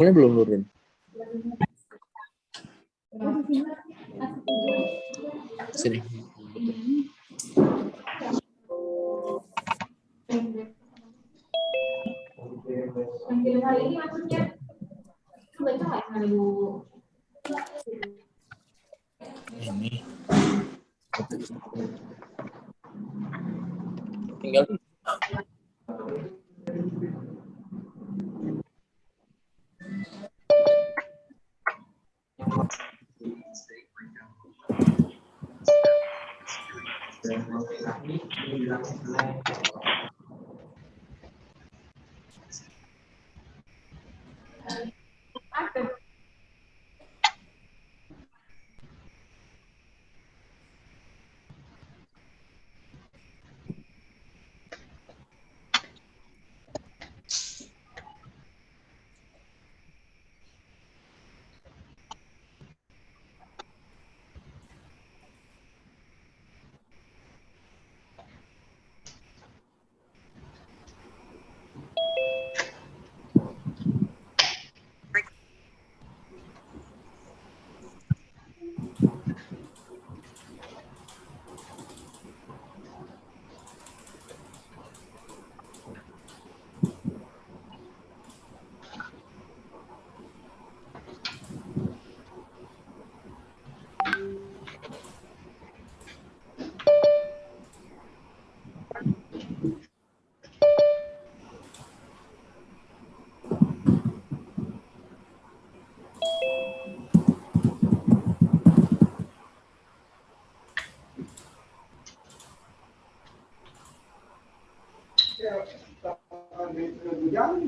Ini belum turun. Sini. Hari ini maksudnya baca nggak hari Ini. Tinggal.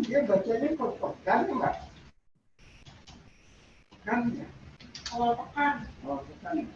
Dia bacanya kan enggak? Kan ya? awal pekan? Oh, kan.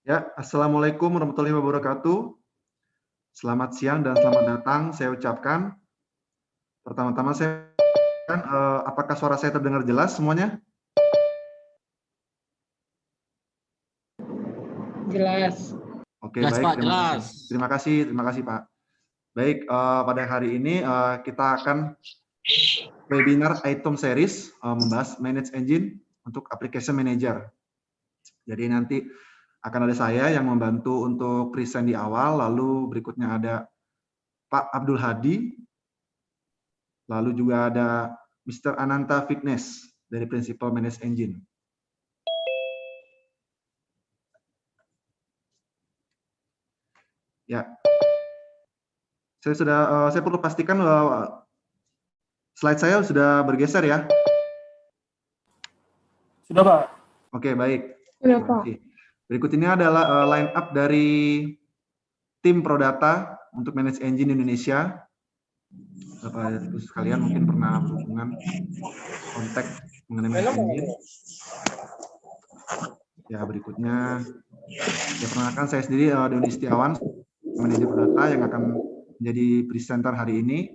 Ya, Assalamualaikum warahmatullahi wabarakatuh. Selamat siang dan selamat datang saya ucapkan. Pertama-tama saya apakah suara saya terdengar jelas semuanya? Jelas. Oke, Jelas, baik. Pak, jelas. Terima kasih Pak. Baik, pada hari ini kita akan webinar ITOM series membahas Manage Engine untuk Application Manager. Jadi nanti akan ada saya yang membantu untuk present di awal, lalu berikutnya ada Pak Abdul Hadi, lalu juga ada Mr. Ananthavignesh dari Principal Manage Engine. Ya, saya perlu pastikan slide saya sudah bergeser ya. Sudah, Pak. Oke, baik. Sudah, Terima kasih. Berikut ini adalah line up dari tim Prodata untuk Manage Engine Indonesia. Bapak Ibu sekalian mungkin pernah berhubungan kontak mengenai Manage Engine. Ya, berikutnya, ya, perkenalkan saya sendiri Dony Setiawan, manajer Prodata yang akan menjadi presenter hari ini.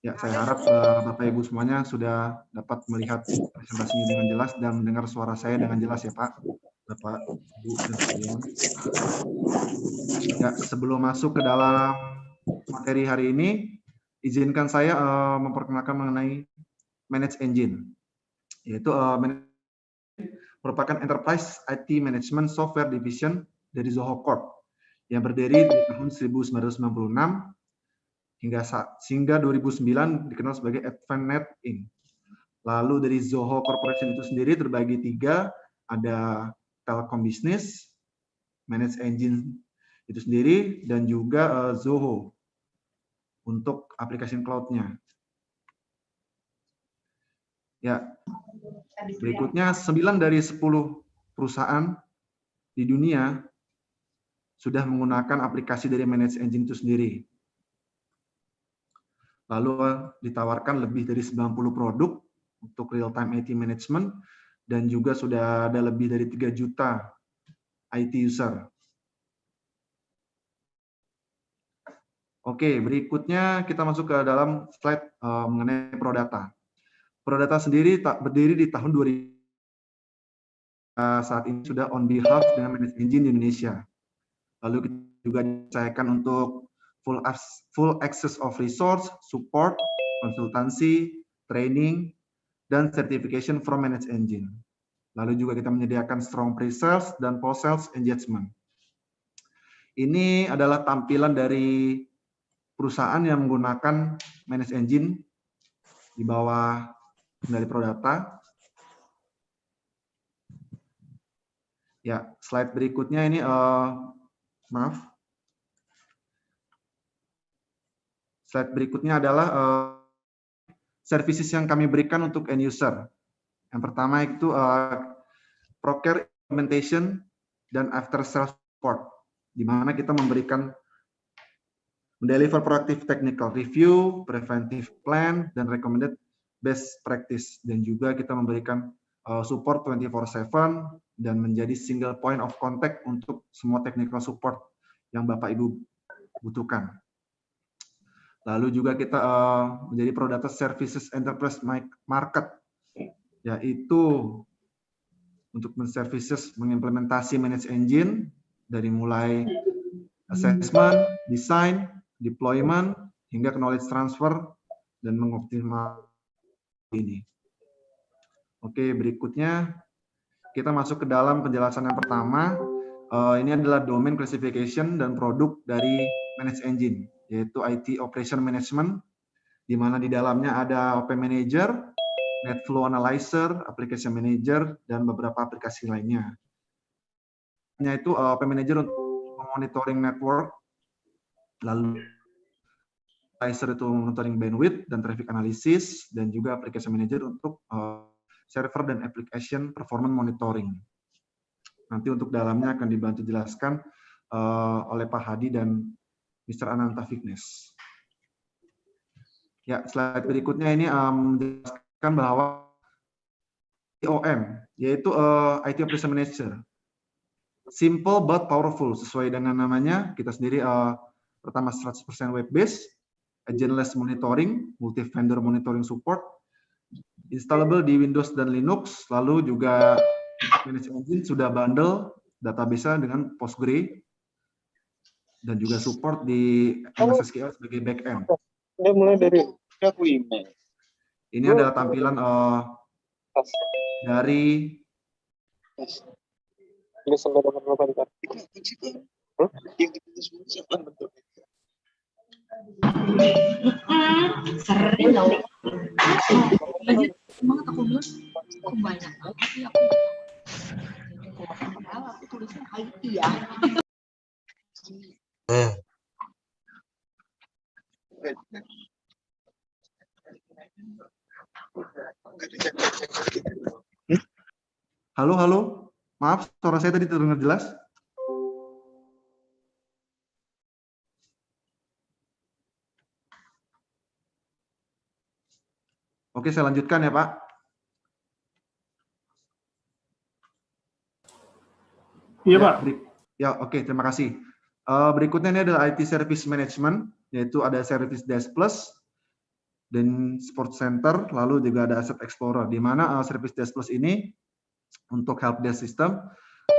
Ya, saya harap Bapak Ibu semuanya sudah dapat melihat presentasinya dengan jelas dan mendengar suara saya dengan jelas ya Pak, Bapak, Ibu, dan sekalian. Ya, sebelum masuk ke dalam materi hari ini, izinkan saya memperkenalkan mengenai ManageEngine, yaitu merupakan Enterprise IT Management Software Division dari Zoho Corp yang berdiri di tahun 1996 hingga 2009 dikenal sebagai Advanced Inc. Lalu dari Zoho Corporation itu sendiri terbagi 3, ada Telkom Business, ManageEngine itu sendiri, dan juga Zoho untuk aplikasi cloud-nya. Ya, berikutnya 9 dari 10 perusahaan di dunia sudah menggunakan aplikasi dari ManageEngine itu sendiri. Lalu ditawarkan lebih dari 90 produk untuk real-time IT management, dan juga sudah ada lebih dari 3 juta IT user. Oke, berikutnya kita masuk ke dalam slide mengenai Prodata. Prodata sendiri berdiri di tahun 2000. Saat ini sudah on behalf dengan ManageEngine di Indonesia. Lalu kita juga dipercayakan untuk full access of resource, support, konsultansi, training, dan certification from ManageEngine. Lalu juga kita menyediakan strong pre-sales dan post-sales engagement. Ini adalah tampilan dari perusahaan yang menggunakan ManageEngine di bawah dari Prodata. Ya, slide berikutnya ini, maaf. Slide berikutnya adalah services yang kami berikan untuk end user. Yang pertama itu procure implementation dan after sales support, di mana kita mendeliver proactive technical review, preventive plan, dan recommended best practice. Dan juga kita memberikan support 24/7 dan menjadi single point of contact untuk semua technical support yang Bapak Ibu butuhkan. Lalu juga kita menjadi Prodata Services Enterprise Market, yaitu untuk menservices mengimplementasi ManageEngine dari mulai assessment, design, deployment, hingga knowledge transfer dan mengoptimalkan ini. Oke, berikutnya kita masuk ke dalam penjelasan yang pertama. Ini adalah domain classification dan produk dari ManageEngine, yaitu IT Operation Management, di mana di dalamnya ada OP Manager, NetFlow Analyzer, Application Manager, dan beberapa aplikasi lainnya. Yaitu OP Manager untuk monitoring network, lalu Analyzer itu monitoring bandwidth dan traffic analysis, dan juga Application Manager untuk server dan application performance monitoring. Nanti untuk dalamnya akan dibantu jelaskan oleh Pak Hadi dan Mr. Ananthavignesh. Ya, slide berikutnya ini menjelaskan bahwa ITOM, yaitu IT Operation Manager. Simple but powerful, sesuai dengan namanya. Kita sendiri pertama 100% web-based, agentless monitoring, multi-vendor monitoring support, installable di Windows dan Linux, lalu juga ManageEngine sudah bundle database dengan Postgre, dan juga support di MS SQL sebagai backend. Mulai dari aku email. Ini adalah tampilan dari Ini sampai nomor berapa ntar? Yang kita semua siapa bentuk? Sering tau. Lanjut, semangat aku bilang, kok banyak banget sih aku. Padahal aku tulisnya IT ya. Halo, halo. Maaf, suara saya tadi terdengar jelas? Oke, saya lanjutkan ya, Pak. Iya, Ya, Pak. Ya, oke, terima kasih. Berikutnya ini adalah IT Service Management, yaitu ada Service Desk Plus dan Support Center, lalu juga ada Asset Explorer, di mana Service Desk Plus ini untuk help desk system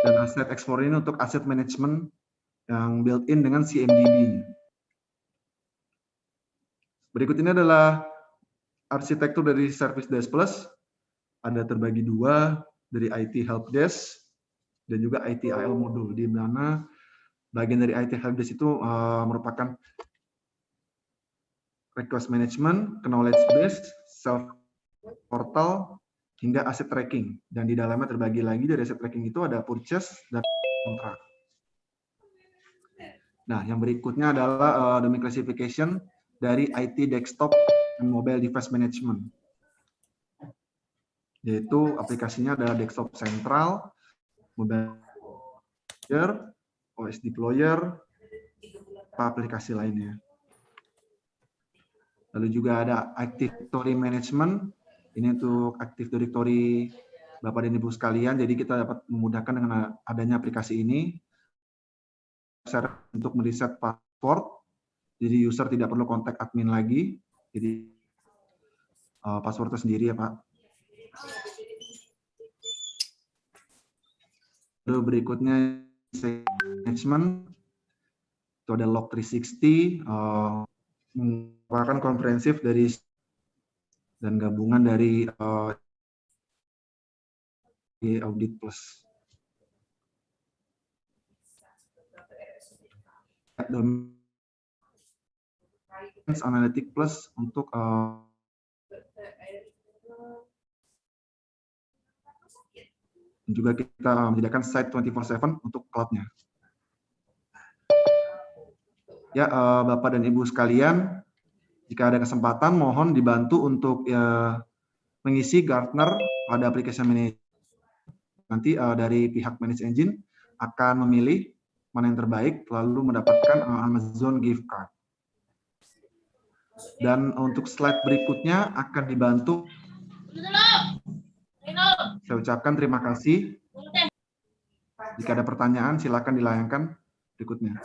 dan Asset Explorer ini untuk asset management yang built-in dengan CMDB. Berikut ini adalah arsitektur dari Service Desk Plus, ada terbagi dua, dari IT Help Desk dan juga IT AL Modul, di mana bagian dari IT Help Desk itu merupakan request management, knowledge base, self portal, hingga asset tracking. Dan di dalamnya terbagi lagi dari asset tracking itu ada purchase dan kontrak. Nah, yang berikutnya adalah domain classification dari IT desktop dan mobile device management. Yaitu aplikasinya adalah desktop sentral, mobile manager, OS deployer, aplikasi lainnya. Lalu juga ada Active Directory Management, ini untuk Active Directory Bapak dan Ibu sekalian, jadi kita dapat memudahkan dengan adanya aplikasi ini untuk meriset password, jadi user tidak perlu kontak admin lagi, jadi passwordnya sendiri ya Pak. Lalu berikutnya management, itu ada log 360, merupakan komprehensif dari dan gabungan dari audit plus. Analytic plus untuk juga kita menyediakan site 24/7 untuk cloud-nya. Ya, Bapak dan Ibu sekalian, jika ada kesempatan mohon dibantu untuk mengisi Gartner pada application manager. Nanti dari pihak ManageEngine akan memilih mana yang terbaik, lalu mendapatkan Amazon gift card. Dan untuk slide berikutnya akan dibantu. Saya ucapkan terima kasih. Jika ada pertanyaan, silakan dilayangkan berikutnya.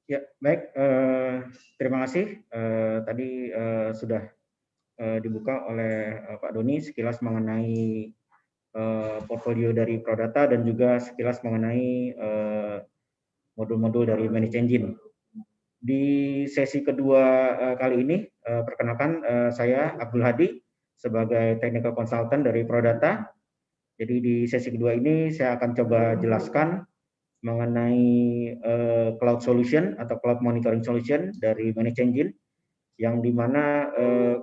Ya, baik. Terima kasih. Tadi sudah dibuka oleh Pak Dony sekilas mengenai portfolio dari Prodata dan juga sekilas mengenai modul-modul dari ManageEngine. Di sesi kedua kali ini, perkenalkan saya Abdul Hadi sebagai Technical Consultant dari Prodata. Jadi di sesi kedua ini saya akan coba jelaskan mengenai cloud solution atau cloud monitoring solution dari ManageEngine, yang dimana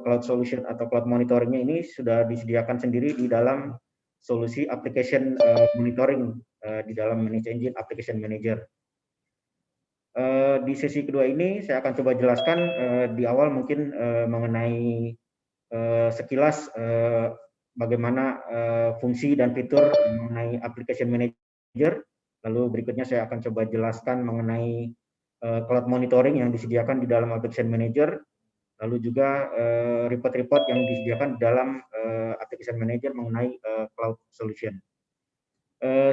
cloud solution atau cloud monitoringnya ini sudah disediakan sendiri di dalam solusi application monitoring di dalam ManageEngine Application Manager. Di sesi kedua ini saya akan coba jelaskan di awal mungkin mengenai sekilas bagaimana fungsi dan fitur mengenai Application Manager. Lalu berikutnya saya akan coba jelaskan mengenai cloud monitoring yang disediakan di dalam Application Manager, lalu juga report-report yang disediakan di dalam Application Manager mengenai cloud solution.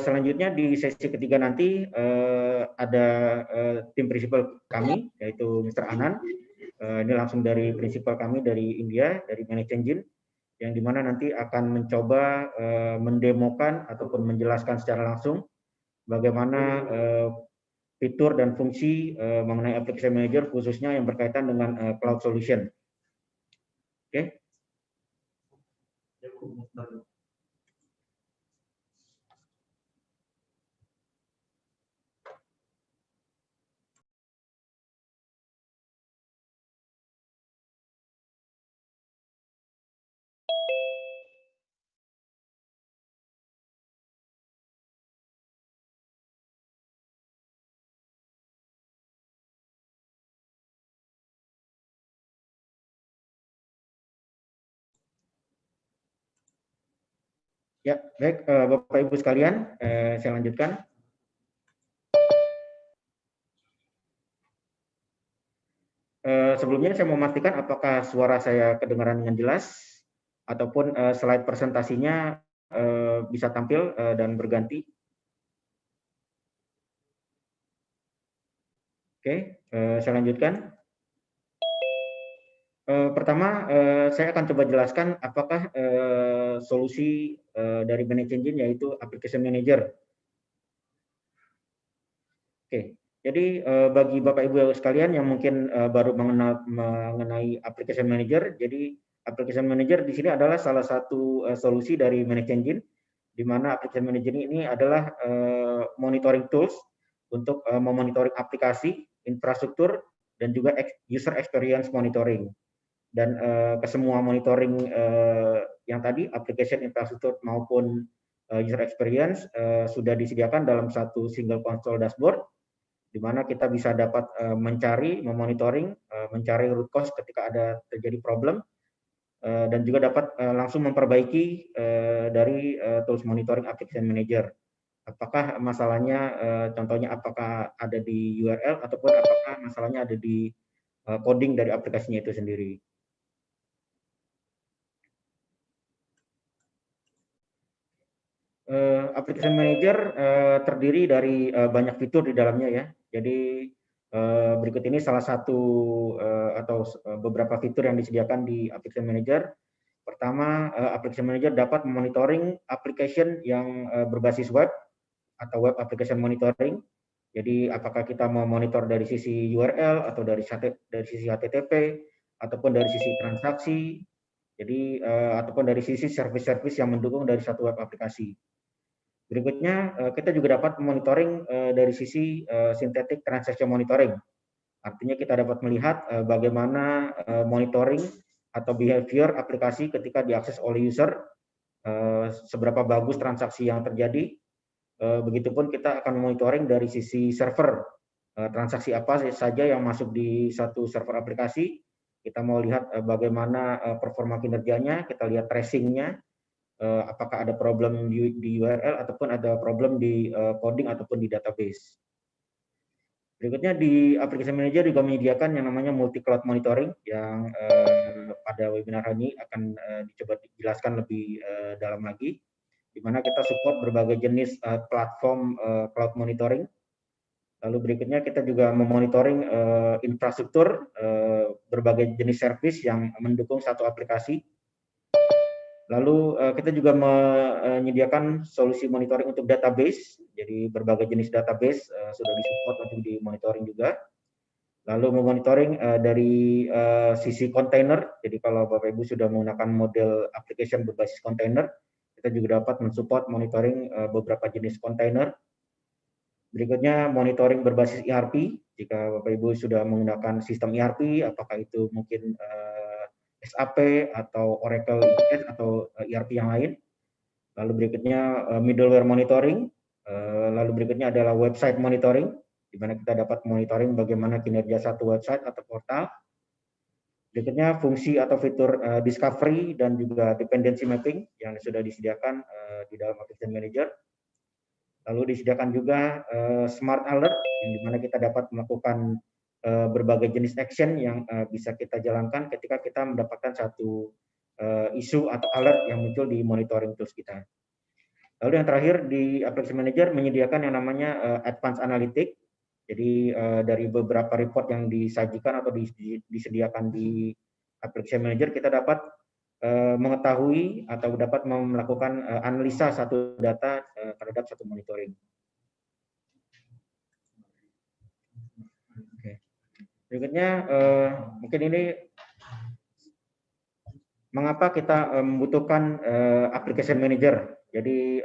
Selanjutnya di sesi ketiga nanti ada tim prinsipal kami, yaitu Mr. Anand. Ini langsung dari prinsipal kami dari India, dari ManageEngine, yang dimana nanti akan mencoba mendemokan ataupun menjelaskan secara langsung bagaimana fitur dan fungsi mengenai application manager khususnya yang berkaitan dengan cloud solution. Oke. Ya, baik Bapak Ibu sekalian, saya lanjutkan. Sebelumnya saya memastikan apakah suara saya kedengaran dengan jelas ataupun slide presentasinya bisa tampil dan berganti. Oke, saya lanjutkan. Pertama, saya akan coba jelaskan apakah solusi dari ManageEngine yaitu Application Manager. Oke, jadi bagi Bapak Ibu sekalian yang mungkin baru mengenal mengenai Application Manager, jadi Application Manager di sini adalah salah satu solusi dari ManageEngine, di mana Application Manager ini adalah monitoring tools untuk memonitoring aplikasi, infrastruktur, dan juga user experience monitoring. Dan ke semua monitoring yang tadi, application, infrastruktur, maupun user experience sudah disediakan dalam satu single console dashboard, di mana kita bisa dapat mencari, memonitoring, mencari root cause ketika ada terjadi problem, dan juga dapat langsung memperbaiki dari tools monitoring application manager. Apakah masalahnya, contohnya apakah ada di URL ataupun apakah masalahnya ada di coding dari aplikasinya itu sendiri. Application Manager terdiri dari banyak fitur di dalamnya ya. Jadi berikut ini salah satu atau beberapa fitur yang disediakan di Application Manager. Pertama, Application Manager dapat memonitoring application yang berbasis web atau web application monitoring. Jadi apakah kita mau monitor dari sisi URL atau dari sisi HTTP ataupun dari sisi transaksi. Jadi ataupun dari sisi service-service yang mendukung dari satu web aplikasi. Berikutnya, kita juga dapat monitoring dari sisi synthetic transaction monitoring. Artinya kita dapat melihat bagaimana monitoring atau behavior aplikasi ketika diakses oleh user, seberapa bagus transaksi yang terjadi. Begitupun kita akan monitoring dari sisi server, transaksi apa saja yang masuk di satu server aplikasi. Kita mau lihat bagaimana performa kinerjanya, kita lihat tracing-nya, apakah ada problem di URL ataupun ada problem di coding ataupun di database. Berikutnya di Application Manager juga menyediakan yang namanya multi cloud monitoring yang pada webinar ini akan dicoba dijelaskan lebih dalam lagi, di mana kita support berbagai jenis platform cloud monitoring. Lalu berikutnya kita juga memonitoring infrastruktur berbagai jenis service yang mendukung satu aplikasi. Lalu kita juga menyediakan solusi monitoring untuk database, jadi berbagai jenis database sudah disupport untuk di monitoring juga. Lalu memonitoring dari sisi kontainer, jadi kalau Bapak Ibu sudah menggunakan model application berbasis kontainer, kita juga dapat mensupport monitoring beberapa jenis kontainer. Berikutnya monitoring berbasis ERP, jika Bapak Ibu sudah menggunakan sistem ERP, apakah itu mungkin SAP atau Oracle IS atau ERP yang lain. Lalu berikutnya middleware monitoring. Lalu berikutnya adalah website monitoring, di mana kita dapat monitoring bagaimana kinerja satu website atau portal. Berikutnya fungsi atau fitur discovery dan juga dependency mapping yang sudah disediakan di dalam Application Manager. Lalu disediakan juga smart alert, yang dimana kita dapat melakukan berbagai jenis action yang bisa kita jalankan ketika kita mendapatkan satu isu atau alert yang muncul di monitoring tools kita. Lalu yang terakhir di Application Manager menyediakan yang namanya Advanced Analytics. Jadi dari beberapa report yang disajikan atau disediakan di Application Manager, kita dapat mengetahui atau dapat melakukan analisa satu data terhadap satu monitoring. Berikutnya mungkin ini mengapa kita membutuhkan application manager. Jadi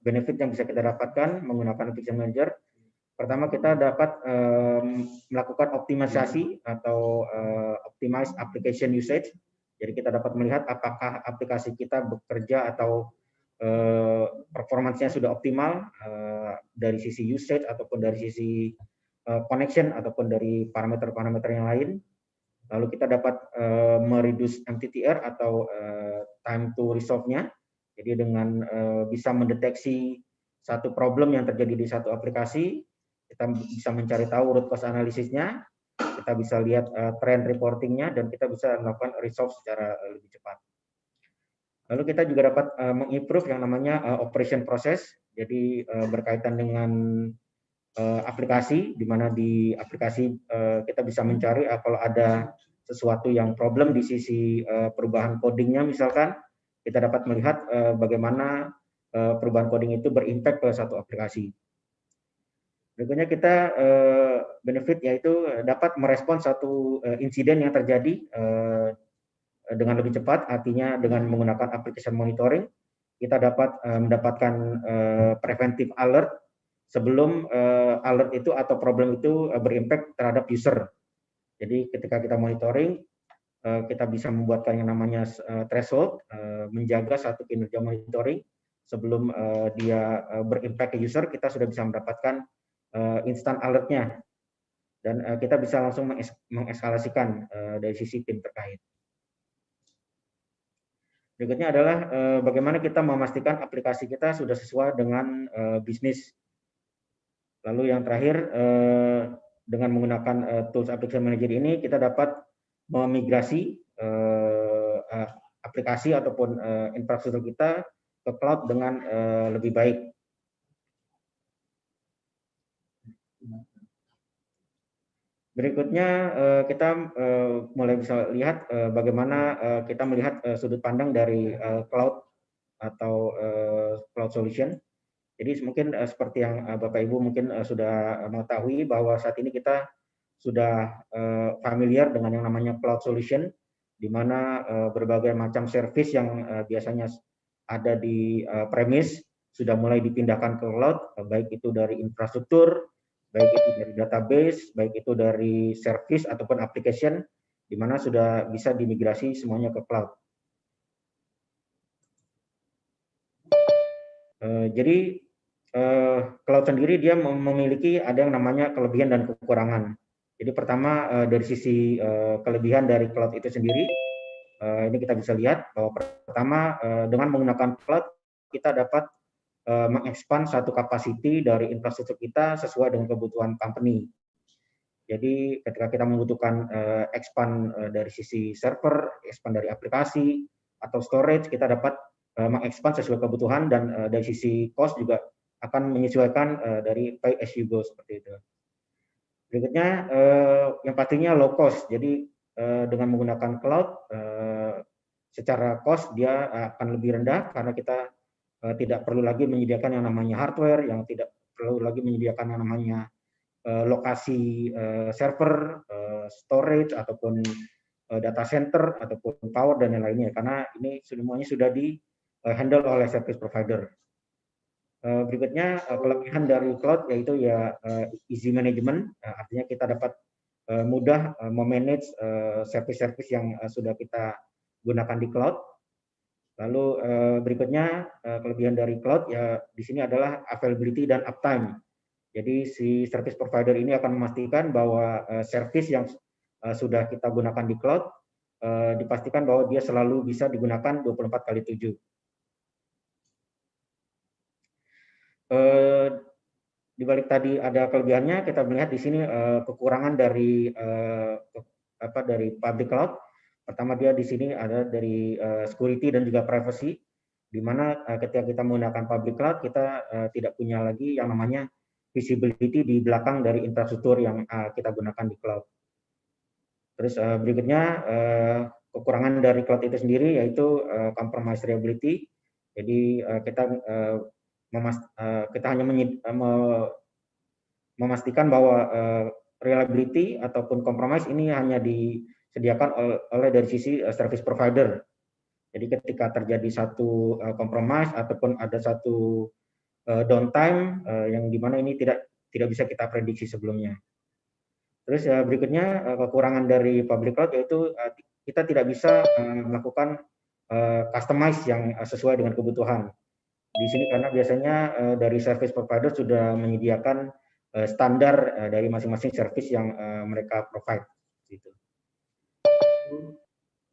benefit yang bisa kita dapatkan menggunakan application manager. Pertama, kita dapat melakukan optimisasi atau optimize application usage. Jadi kita dapat melihat apakah aplikasi kita bekerja atau performancenya sudah optimal dari sisi usage ataupun dari sisi connection ataupun dari parameter-parameter yang lain. Lalu kita dapat mereduce MTTR atau time to resolve-nya. Jadi dengan bisa mendeteksi satu problem yang terjadi di satu aplikasi, kita bisa mencari tahu root cause analisisnya, kita bisa lihat trend reporting-nya, dan kita bisa melakukan resolve secara lebih cepat. Lalu kita juga dapat mengimprove yang namanya operation process, jadi berkaitan dengan aplikasi, di mana di aplikasi kita bisa mencari kalau ada sesuatu yang problem di sisi perubahan codingnya misalkan, kita dapat melihat bagaimana perubahan coding itu berimpact ke satu aplikasi. Berikutnya kita benefit yaitu dapat merespons satu insiden yang terjadi dengan lebih cepat, artinya dengan menggunakan application monitoring, kita dapat mendapatkan preventive alert sebelum alert itu atau problem itu berimpact terhadap user. Jadi ketika kita monitoring, kita bisa membuatkan yang namanya threshold, menjaga satu kinerja monitoring sebelum dia berimpact ke user, kita sudah bisa mendapatkan instant alertnya, dan kita bisa langsung mengeskalasikan dari sisi tim terkait. Berikutnya adalah bagaimana kita memastikan aplikasi kita sudah sesuai dengan bisnis. Lalu yang terakhir, dengan menggunakan tools application manager ini, kita dapat memigrasi aplikasi ataupun infrastruktur kita ke cloud dengan lebih baik. Berikutnya kita mulai bisa lihat bagaimana kita melihat sudut pandang dari cloud atau cloud solution. Jadi mungkin seperti yang Bapak Ibu mungkin sudah mengetahui bahwa saat ini kita sudah familiar dengan yang namanya cloud solution, di mana berbagai macam service yang biasanya ada di premise sudah mulai dipindahkan ke cloud, baik itu dari infrastruktur, baik itu dari database, baik itu dari service ataupun application, di mana sudah bisa dimigrasi semuanya ke cloud. Jadi cloud sendiri dia memiliki ada yang namanya kelebihan dan kekurangan. Jadi pertama dari sisi kelebihan dari cloud itu sendiri, ini kita bisa lihat bahwa pertama dengan menggunakan cloud kita dapat mengekspand satu capacity dari infrastruktur kita sesuai dengan kebutuhan company. Jadi ketika kita membutuhkan expand dari sisi server, expand dari aplikasi atau storage, kita dapat mengekspand sesuai kebutuhan, dan dari sisi cost juga akan menyesuaikan dari pay as you go seperti itu. Berikutnya yang pastinya low cost. Jadi dengan menggunakan cloud secara cost dia akan lebih rendah karena kita tidak perlu lagi menyediakan yang namanya hardware, yang tidak perlu lagi menyediakan yang namanya lokasi server, storage ataupun data center ataupun power dan yang lainnya, karena ini semuanya sudah di handle oleh service provider. Berikutnya kelebihan dari cloud yaitu ya easy management, artinya kita dapat mudah memanage service-service yang sudah kita gunakan di cloud. Lalu berikutnya kelebihan dari cloud ya di sini adalah availability dan uptime. Jadi si service provider ini akan memastikan bahwa service yang sudah kita gunakan di cloud dipastikan bahwa dia selalu bisa digunakan 24/7. Di balik tadi ada kelebihannya, kita melihat di sini kekurangan dari dari public cloud. Pertama dia di sini ada dari security dan juga privacy, di mana ketika kita menggunakan public cloud kita tidak punya lagi yang namanya visibility di belakang dari infrastruktur yang kita gunakan di cloud. Terus berikutnya kekurangan dari cloud itu sendiri yaitu compromise reliability. Jadi kita hanya memastikan bahwa reliability ataupun compromise ini hanya disediakan oleh dari sisi service provider. Jadi ketika terjadi satu compromise ataupun ada satu downtime yang dimana ini tidak bisa kita prediksi sebelumnya. Terus berikutnya kekurangan dari public cloud yaitu kita tidak bisa melakukan customize yang sesuai dengan kebutuhan. Di sini karena biasanya dari service provider sudah menyediakan standar dari masing-masing service yang mereka provide. Gitu.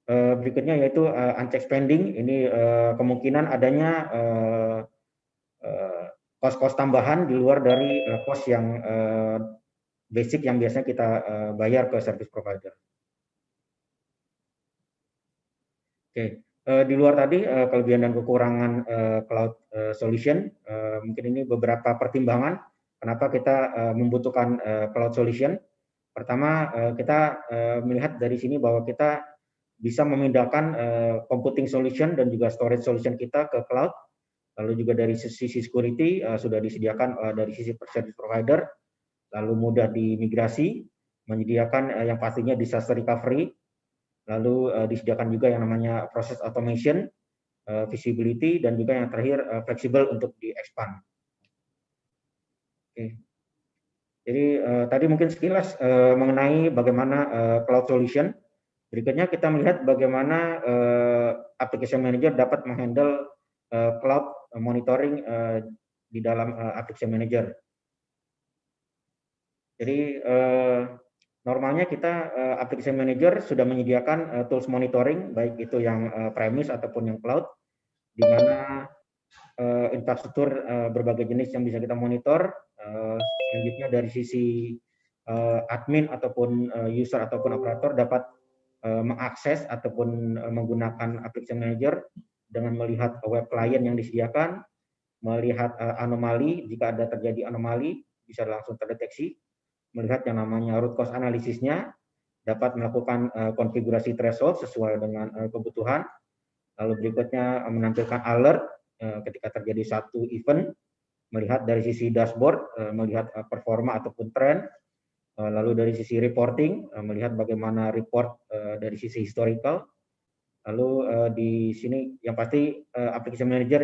Berikutnya yaitu unchecked spending. Ini kemungkinan adanya kos-kos tambahan di luar dari kos yang basic yang biasanya kita bayar ke service provider. Oke, di luar tadi kelebihan dan kekurangan cloud solution, mungkin ini beberapa pertimbangan kenapa kita membutuhkan cloud solution. Pertama, kita melihat dari sini bahwa kita bisa memindahkan computing solution dan juga storage solution kita ke cloud. Lalu juga dari sisi security sudah disediakan dari sisi service provider, lalu mudah dimigrasi, menyediakan yang pastinya disaster recovery, lalu disediakan juga yang namanya process automation, visibility, dan juga yang terakhir fleksibel untuk di-expand. Oke. Jadi tadi mungkin sekilas mengenai bagaimana cloud solution. Berikutnya kita melihat bagaimana application manager dapat menghandle cloud monitoring di dalam application manager. Jadi normalnya kita application manager sudah menyediakan tools monitoring, baik itu yang premise ataupun yang cloud, di mana infrastruktur berbagai jenis yang bisa kita monitor. Selanjutnya dari sisi admin ataupun user ataupun operator dapat mengakses ataupun menggunakan application manager dengan melihat web client yang disediakan, melihat anomali, jika ada terjadi anomali bisa langsung terdeteksi, melihat yang namanya root cause analisisnya, dapat melakukan konfigurasi threshold sesuai dengan kebutuhan, lalu berikutnya menampilkan alert ketika terjadi satu event, melihat dari sisi dashboard, melihat performa ataupun tren, lalu dari sisi reporting, melihat bagaimana report dari sisi historical, lalu di sini yang pasti application manager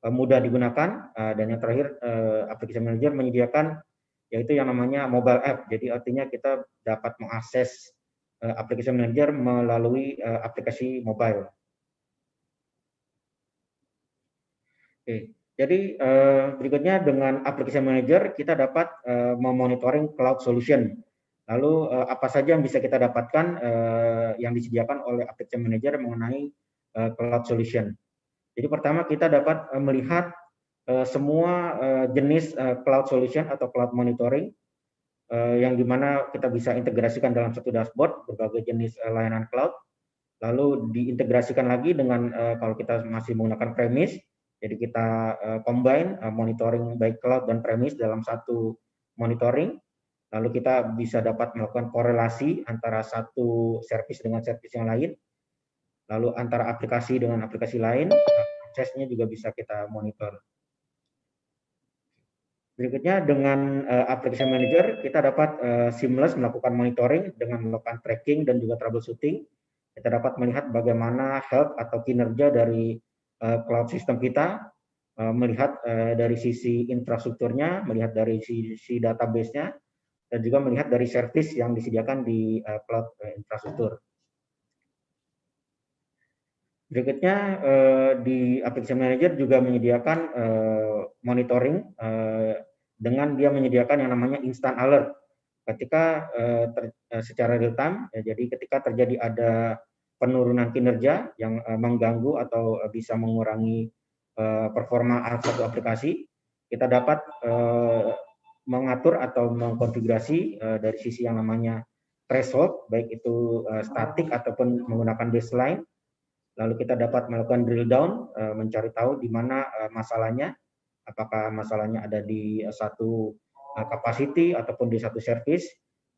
mudah digunakan, dan yang terakhir application manager menyediakan yaitu yang namanya mobile app. Jadi artinya kita dapat mengakses application manager melalui aplikasi mobile. Oke, jadi berikutnya dengan application manager kita dapat memonitoring cloud solution. Lalu apa saja yang bisa kita dapatkan yang disediakan oleh application manager mengenai cloud solution. Jadi pertama kita dapat melihat semua jenis cloud solution atau cloud monitoring yang dimana kita bisa integrasikan dalam satu dashboard berbagai jenis layanan cloud, lalu diintegrasikan lagi dengan kalau kita masih menggunakan premise, jadi kita combine monitoring baik cloud dan premise dalam satu monitoring, lalu kita bisa dapat melakukan korelasi antara satu service dengan service yang lain, lalu antara aplikasi dengan aplikasi lain, aksesnya juga bisa kita monitor. Berikutnya dengan application manager kita dapat seamless melakukan monitoring dengan melakukan tracking dan juga troubleshooting. Kita dapat melihat bagaimana health atau kinerja dari cloud system kita, melihat dari sisi infrastrukturnya, melihat dari sisi database-nya, dan juga melihat dari service yang disediakan di cloud infrastruktur. Berikutnya di application manager juga menyediakan monitoring dengan dia menyediakan yang namanya instant alert ketika secara real time, ya, jadi ketika terjadi ada penurunan kinerja yang mengganggu atau bisa mengurangi performa satu aplikasi, kita dapat mengatur atau mengkonfigurasi dari sisi yang namanya threshold, baik itu statik ataupun menggunakan baseline. Lalu kita dapat melakukan drill down, mencari tahu di mana masalahnya, apakah masalahnya ada di satu capacity ataupun di satu service.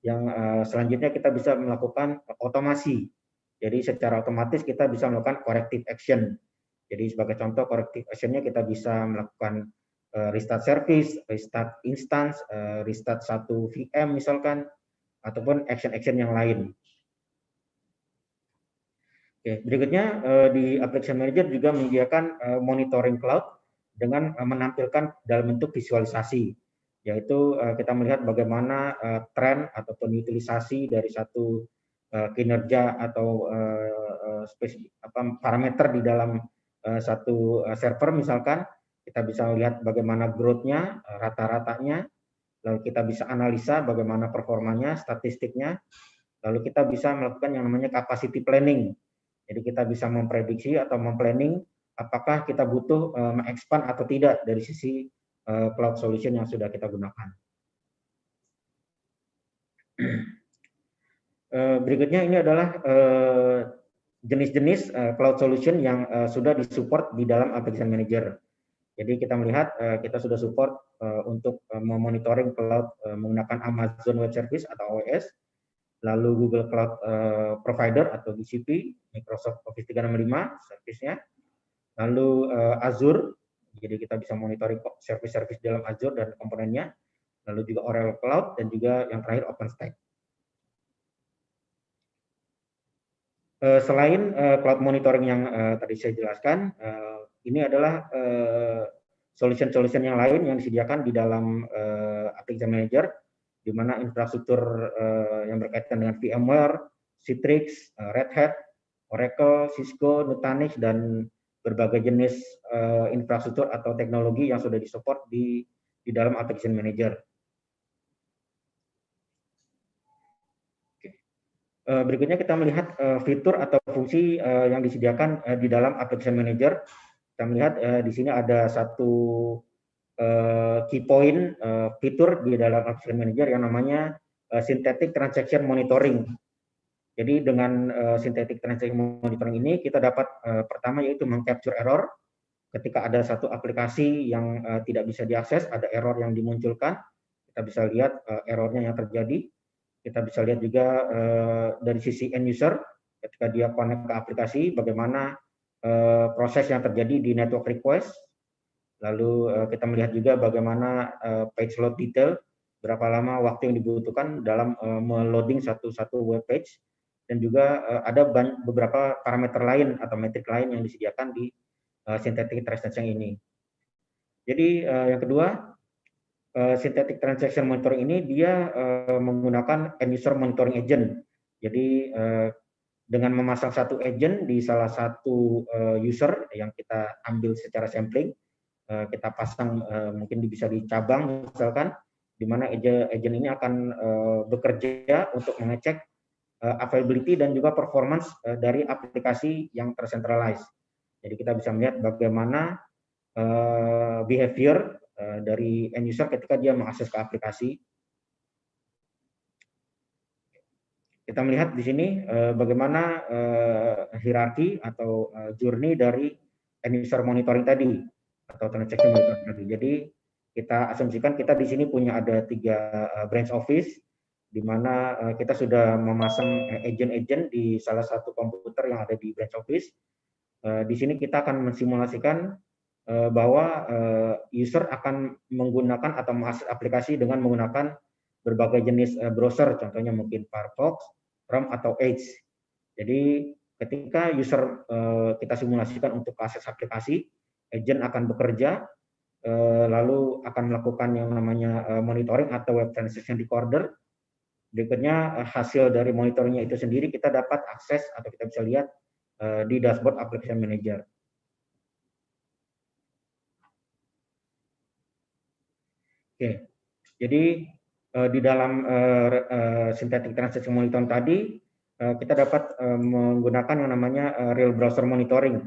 Yang selanjutnya kita bisa melakukan otomasi. Jadi secara otomatis kita bisa melakukan corrective action. Jadi sebagai contoh corrective actionnya kita bisa melakukan restart service, restart instance, restart satu VM misalkan, ataupun action-action yang lain. Oke, berikutnya di Application Manager juga menyediakan monitoring cloud dengan menampilkan dalam bentuk visualisasi, yaitu kita melihat bagaimana tren ataupun utilisasi dari satu kinerja atau parameter di dalam satu server misalkan. Kita bisa lihat bagaimana growth-nya, rata-ratanya, lalu kita bisa analisa bagaimana performanya, statistiknya, lalu kita bisa melakukan yang namanya capacity planning. Jadi kita bisa memprediksi atau memplanning apakah kita butuh mengekspand atau tidak dari sisi cloud solution yang sudah kita gunakan. Berikutnya ini adalah jenis-jenis cloud solution yang sudah disupport di dalam Application Manager. Jadi kita melihat kita sudah support untuk memonitoring cloud menggunakan Amazon Web Service atau AWS, lalu Google Cloud Provider atau GCP, Microsoft Office 365 service-nya, lalu Azure, jadi kita bisa monitoring service-service dalam Azure dan komponennya, lalu juga Oracle Cloud, dan juga yang terakhir OpenStack. Selain cloud monitoring yang tadi saya jelaskan, ini adalah solution-solution yang lain yang disediakan di dalam Application Manager, di mana infrastruktur yang berkaitan dengan VMware, Citrix, Red Hat, Oracle, Cisco, Nutanix, dan berbagai jenis infrastruktur atau teknologi yang sudah disupport di dalam Application Manager. Berikutnya kita melihat fitur atau fungsi yang disediakan di dalam Application Manager. Kita melihat di sini ada satu key point fitur di dalam Application Manager yang namanya Synthetic Transaction Monitoring. Jadi dengan Synthetic Transaction Monitoring ini kita dapat pertama yaitu mengcapture error. Ketika ada satu aplikasi yang tidak bisa diakses, ada error yang dimunculkan, kita bisa lihat errornya yang terjadi. Kita bisa lihat juga dari sisi end user, ketika dia connect ke aplikasi, bagaimana proses yang terjadi di network request. Lalu kita melihat juga bagaimana page load detail, berapa lama waktu yang dibutuhkan dalam meloading satu web page, dan juga ada beberapa parameter lain atau metrik lain yang disediakan di synthetic transaction ini. Jadi yang kedua, synthetic transaction monitoring ini dia menggunakan end user monitoring agent. Jadi dengan memasang satu agent di salah satu user yang kita ambil secara sampling, kita pasang mungkin bisa di cabang misalkan, di mana agent ini akan bekerja untuk mengecek availability dan juga performance dari aplikasi yang tercentralized. Jadi kita bisa melihat bagaimana behavior dari end user ketika dia mengakses ke aplikasi. Kita melihat di sini bagaimana hierarki atau journey dari end user monitoring tadi atau transaction monitoring tadi. Jadi kita asumsikan kita di sini punya ada 3 branch office, di mana kita sudah memasang agent-agent di salah satu komputer yang ada di branch office. Di sini kita akan mensimulasikan bahwa user akan menggunakan atau mengakses aplikasi dengan menggunakan berbagai jenis browser, contohnya mungkin Firefox, Chrome, atau Edge. Jadi ketika user kita simulasikan untuk akses aplikasi, agent akan bekerja, lalu akan melakukan yang namanya monitoring atau web transaction recorder. Berikutnya hasil dari monitoringnya itu sendiri kita dapat akses atau kita bisa lihat di dashboard Application Manager. Oke, jadi di dalam synthetic transaction monitoring tadi kita dapat menggunakan yang namanya real browser monitoring.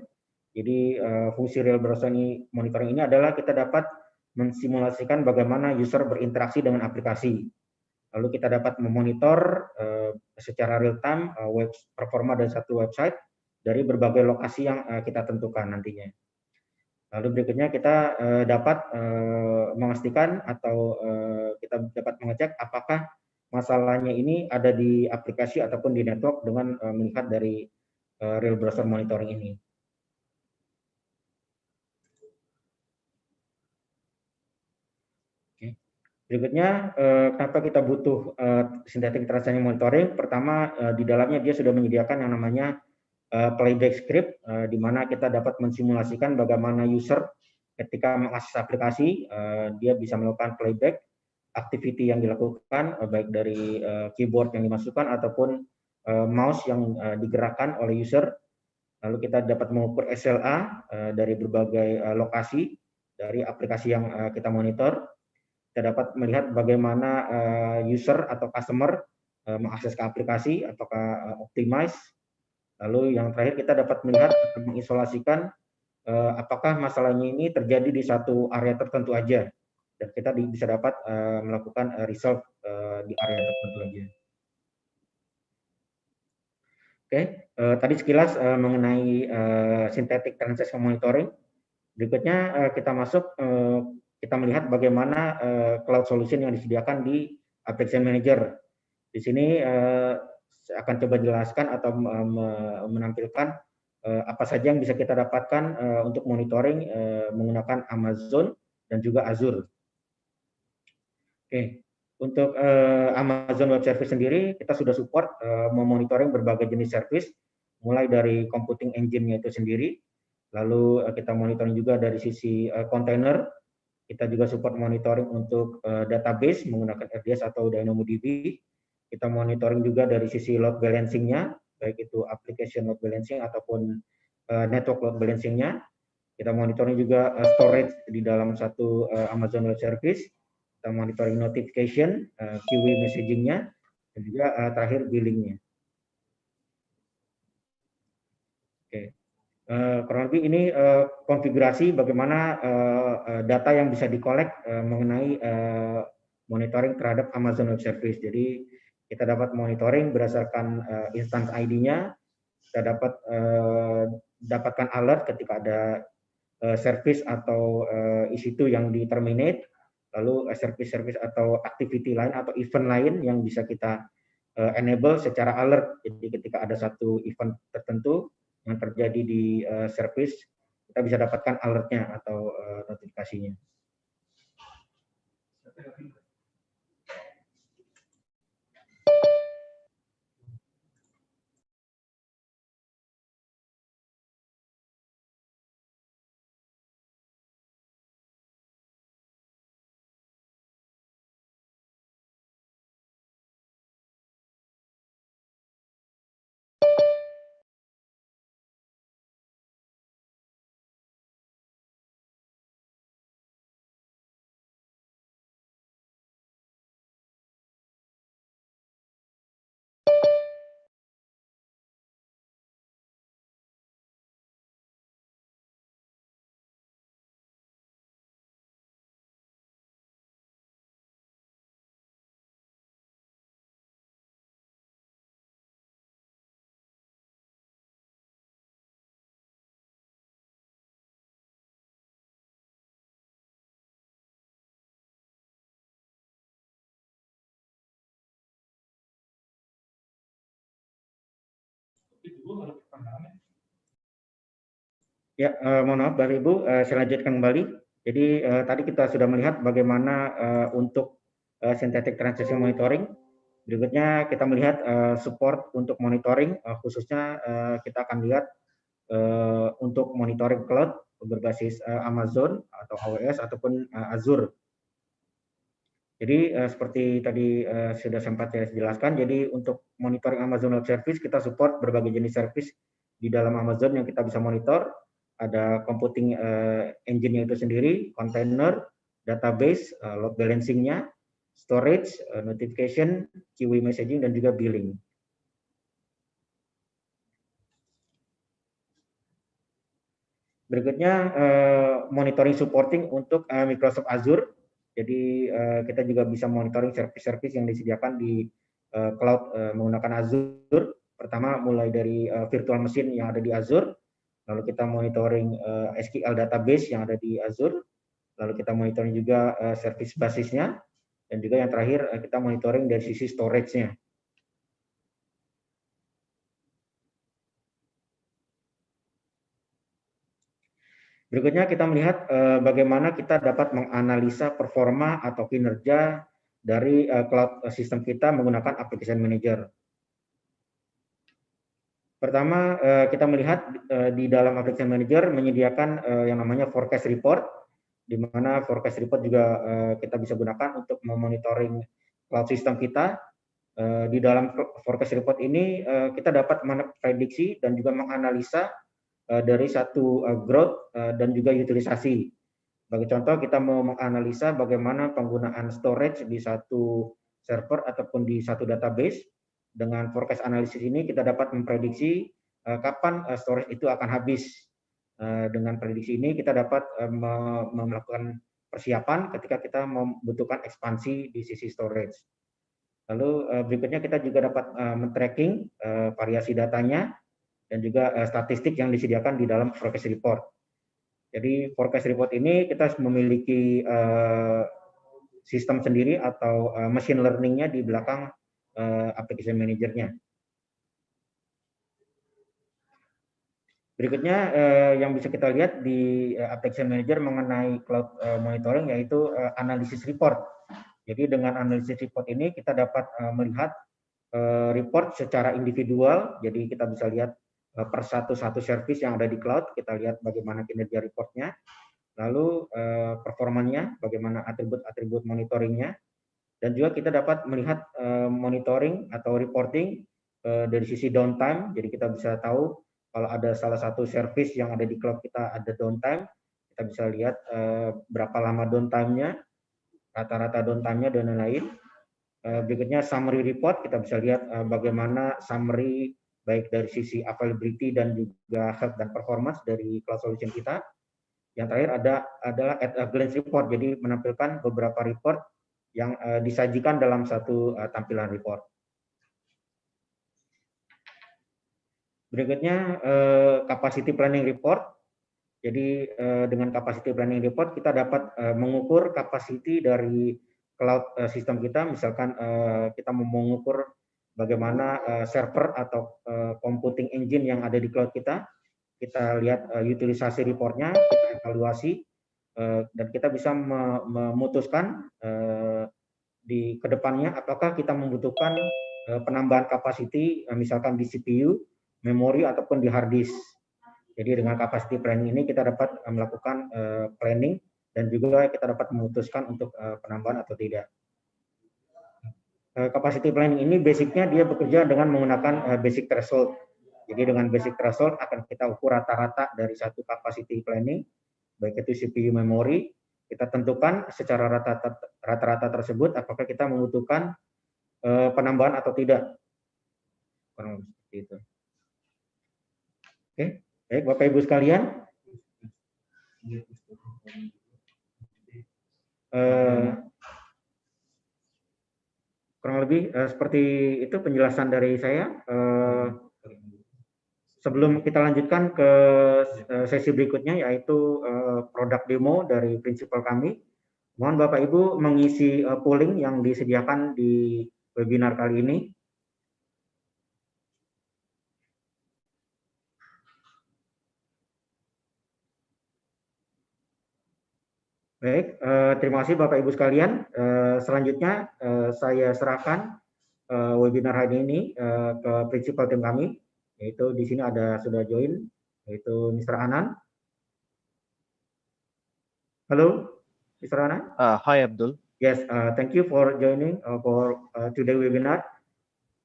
Jadi fungsi real browser monitoring ini adalah kita dapat mensimulasikan bagaimana user berinteraksi dengan aplikasi. Lalu kita dapat memonitor secara real time performa dari satu website dari berbagai lokasi yang kita tentukan nantinya. Lalu berikutnya kita dapat memastikan atau kita dapat mengecek apakah masalahnya ini ada di aplikasi ataupun di network dengan melihat dari real browser monitoring ini. Berikutnya, kenapa kita butuh synthetic transaction monitoring? Pertama, di dalamnya dia sudah menyediakan yang namanya playback script, di mana kita dapat mensimulasikan bagaimana user ketika mengakses aplikasi, dia bisa melakukan playback activity yang dilakukan, baik dari keyboard yang dimasukkan ataupun mouse yang digerakkan oleh user. Lalu kita dapat mengukur SLA dari berbagai lokasi dari aplikasi yang kita monitor. Kita dapat melihat bagaimana user atau customer mengakses ke aplikasi, apakah optimize. Lalu yang terakhir kita dapat melihat atau mengisolasikan apakah masalahnya ini terjadi di satu area tertentu aja. Dan kita bisa dapat melakukan resolve di area tertentu aja. Oke, tadi sekilas mengenai synthetic transaction monitoring. Berikutnya kita masuk, kita melihat bagaimana cloud solution yang disediakan di Application Manager. Di sini saya akan coba jelaskan atau menampilkan apa saja yang bisa kita dapatkan untuk monitoring menggunakan Amazon dan juga Azure. Oke, untuk Amazon Web Service sendiri kita sudah support memonitoring berbagai jenis service, mulai dari computing engine-nya itu sendiri. Lalu kita monitoring juga dari sisi kontainer, kita juga support monitoring untuk database menggunakan RDS atau DynamoDB. Kita monitoring juga dari sisi load balancing-nya, baik itu application load balancing ataupun network load balancing-nya. Kita monitoring juga storage di dalam satu Amazon Web Service. Kita monitoring notification, QA messaging-nya, dan juga terakhir billing-nya. Oke. Kurang lebih ini konfigurasi bagaimana data yang bisa dikolek mengenai monitoring terhadap Amazon Web Service. Jadi kita dapat monitoring berdasarkan instance ID-nya, kita dapat dapatkan alert ketika ada service atau EC2 yang di-terminate, lalu service-service atau activity lain atau event lain yang bisa kita enable secara alert. Jadi ketika ada satu event tertentu yang terjadi di service, kita bisa dapatkan alertnya atau notifikasinya. Ya, mohon maaf Bapak Ibu, saya lanjutkan kembali. Jadi tadi kita sudah melihat bagaimana untuk synthetic transaction monitoring. Berikutnya kita melihat support untuk monitoring, khususnya kita akan lihat untuk monitoring cloud berbasis Amazon atau AWS ataupun Azure. Jadi seperti tadi sudah sempat saya jelaskan, jadi untuk monitoring Amazon Web Service kita support berbagai jenis service di dalam Amazon yang kita bisa monitor. Ada computing engine-nya itu sendiri, container, database, load balancing-nya, storage, notification, QA messaging, dan juga billing. Berikutnya monitoring supporting untuk Microsoft Azure. Jadi kita juga bisa monitoring service-service yang disediakan di cloud menggunakan Azure. Pertama mulai dari virtual machine yang ada di Azure, lalu kita monitoring SQL database yang ada di Azure, lalu kita monitoring juga service basisnya, dan juga yang terakhir kita monitoring dari sisi storage-nya. Berikutnya kita melihat bagaimana kita dapat menganalisa performa atau kinerja dari cloud system kita menggunakan application manager. Pertama, kita melihat di dalam application manager menyediakan yang namanya forecast report, di mana forecast report juga kita bisa gunakan untuk memonitoring cloud system kita. Di dalam forecast report ini kita dapat memprediksi dan juga menganalisa dari satu growth dan juga utilisasi. Sebagai contoh, kita mau menganalisa bagaimana penggunaan storage di satu server ataupun di satu database. Dengan forecast analisis ini kita dapat memprediksi kapan storage itu akan habis. Dengan prediksi ini kita dapat melakukan persiapan ketika kita membutuhkan ekspansi di sisi storage. Lalu berikutnya kita juga dapat men-tracking variasi datanya dan juga statistik yang disediakan di dalam forecast report. Jadi forecast report ini kita memiliki sistem sendiri atau machine learning-nya di belakang application manager-nya. Berikutnya yang bisa kita lihat di application manager mengenai cloud monitoring yaitu analisis report. Jadi dengan analisis report ini kita dapat melihat report secara individual. Jadi kita bisa lihat per satu service yang ada di cloud, kita lihat bagaimana kinerja reportnya, lalu performanya, bagaimana atribut-atribut monitoringnya, dan juga kita dapat melihat monitoring atau reporting dari sisi downtime. Jadi kita bisa tahu kalau ada salah satu service yang ada di cloud kita ada downtime, kita bisa lihat berapa lama downtime-nya, rata-rata downtime-nya, dan lain-lain. Berikutnya summary report, kita bisa lihat bagaimana summary baik dari sisi availability dan juga health dan performance dari cloud solution kita. Yang terakhir adalah at a glance report, jadi menampilkan beberapa report yang disajikan dalam satu tampilan report. Berikutnya capacity planning report. Jadi dengan capacity planning report kita dapat mengukur capacity dari cloud system kita. Misalkan kita mau mengukur bagaimana server atau computing engine yang ada di cloud kita lihat utilisasi reportnya, kita evaluasi, dan kita bisa memutuskan di kedepannya apakah kita membutuhkan penambahan kapasiti, misalkan di CPU, memori, ataupun di hard disk. Jadi dengan capacity planning ini kita dapat melakukan planning dan juga kita dapat memutuskan untuk penambahan atau tidak. Capacity planning ini basicnya dia bekerja dengan menggunakan basic threshold. Jadi dengan basic threshold akan kita ukur rata-rata dari satu capacity planning, baik itu CPU, memori, kita tentukan secara rata-rata tersebut apakah kita membutuhkan penambahan atau tidak. Kurang seperti itu. Oke, baik Bapak Ibu sekalian. Kurang lebih seperti itu penjelasan dari saya. Sebelum kita lanjutkan ke sesi berikutnya, yaitu produk demo dari prinsipal kami, mohon Bapak Ibu mengisi polling yang disediakan di webinar kali ini. Baik, terima kasih Bapak Ibu sekalian. Selanjutnya saya serahkan webinar hari ini ke prinsipal tim kami, yaitu di sini sudah join, yaitu Mr. Anand. Halo, Mr. Anand. Hi, Abdul. Yes, thank you for joining for today's webinar.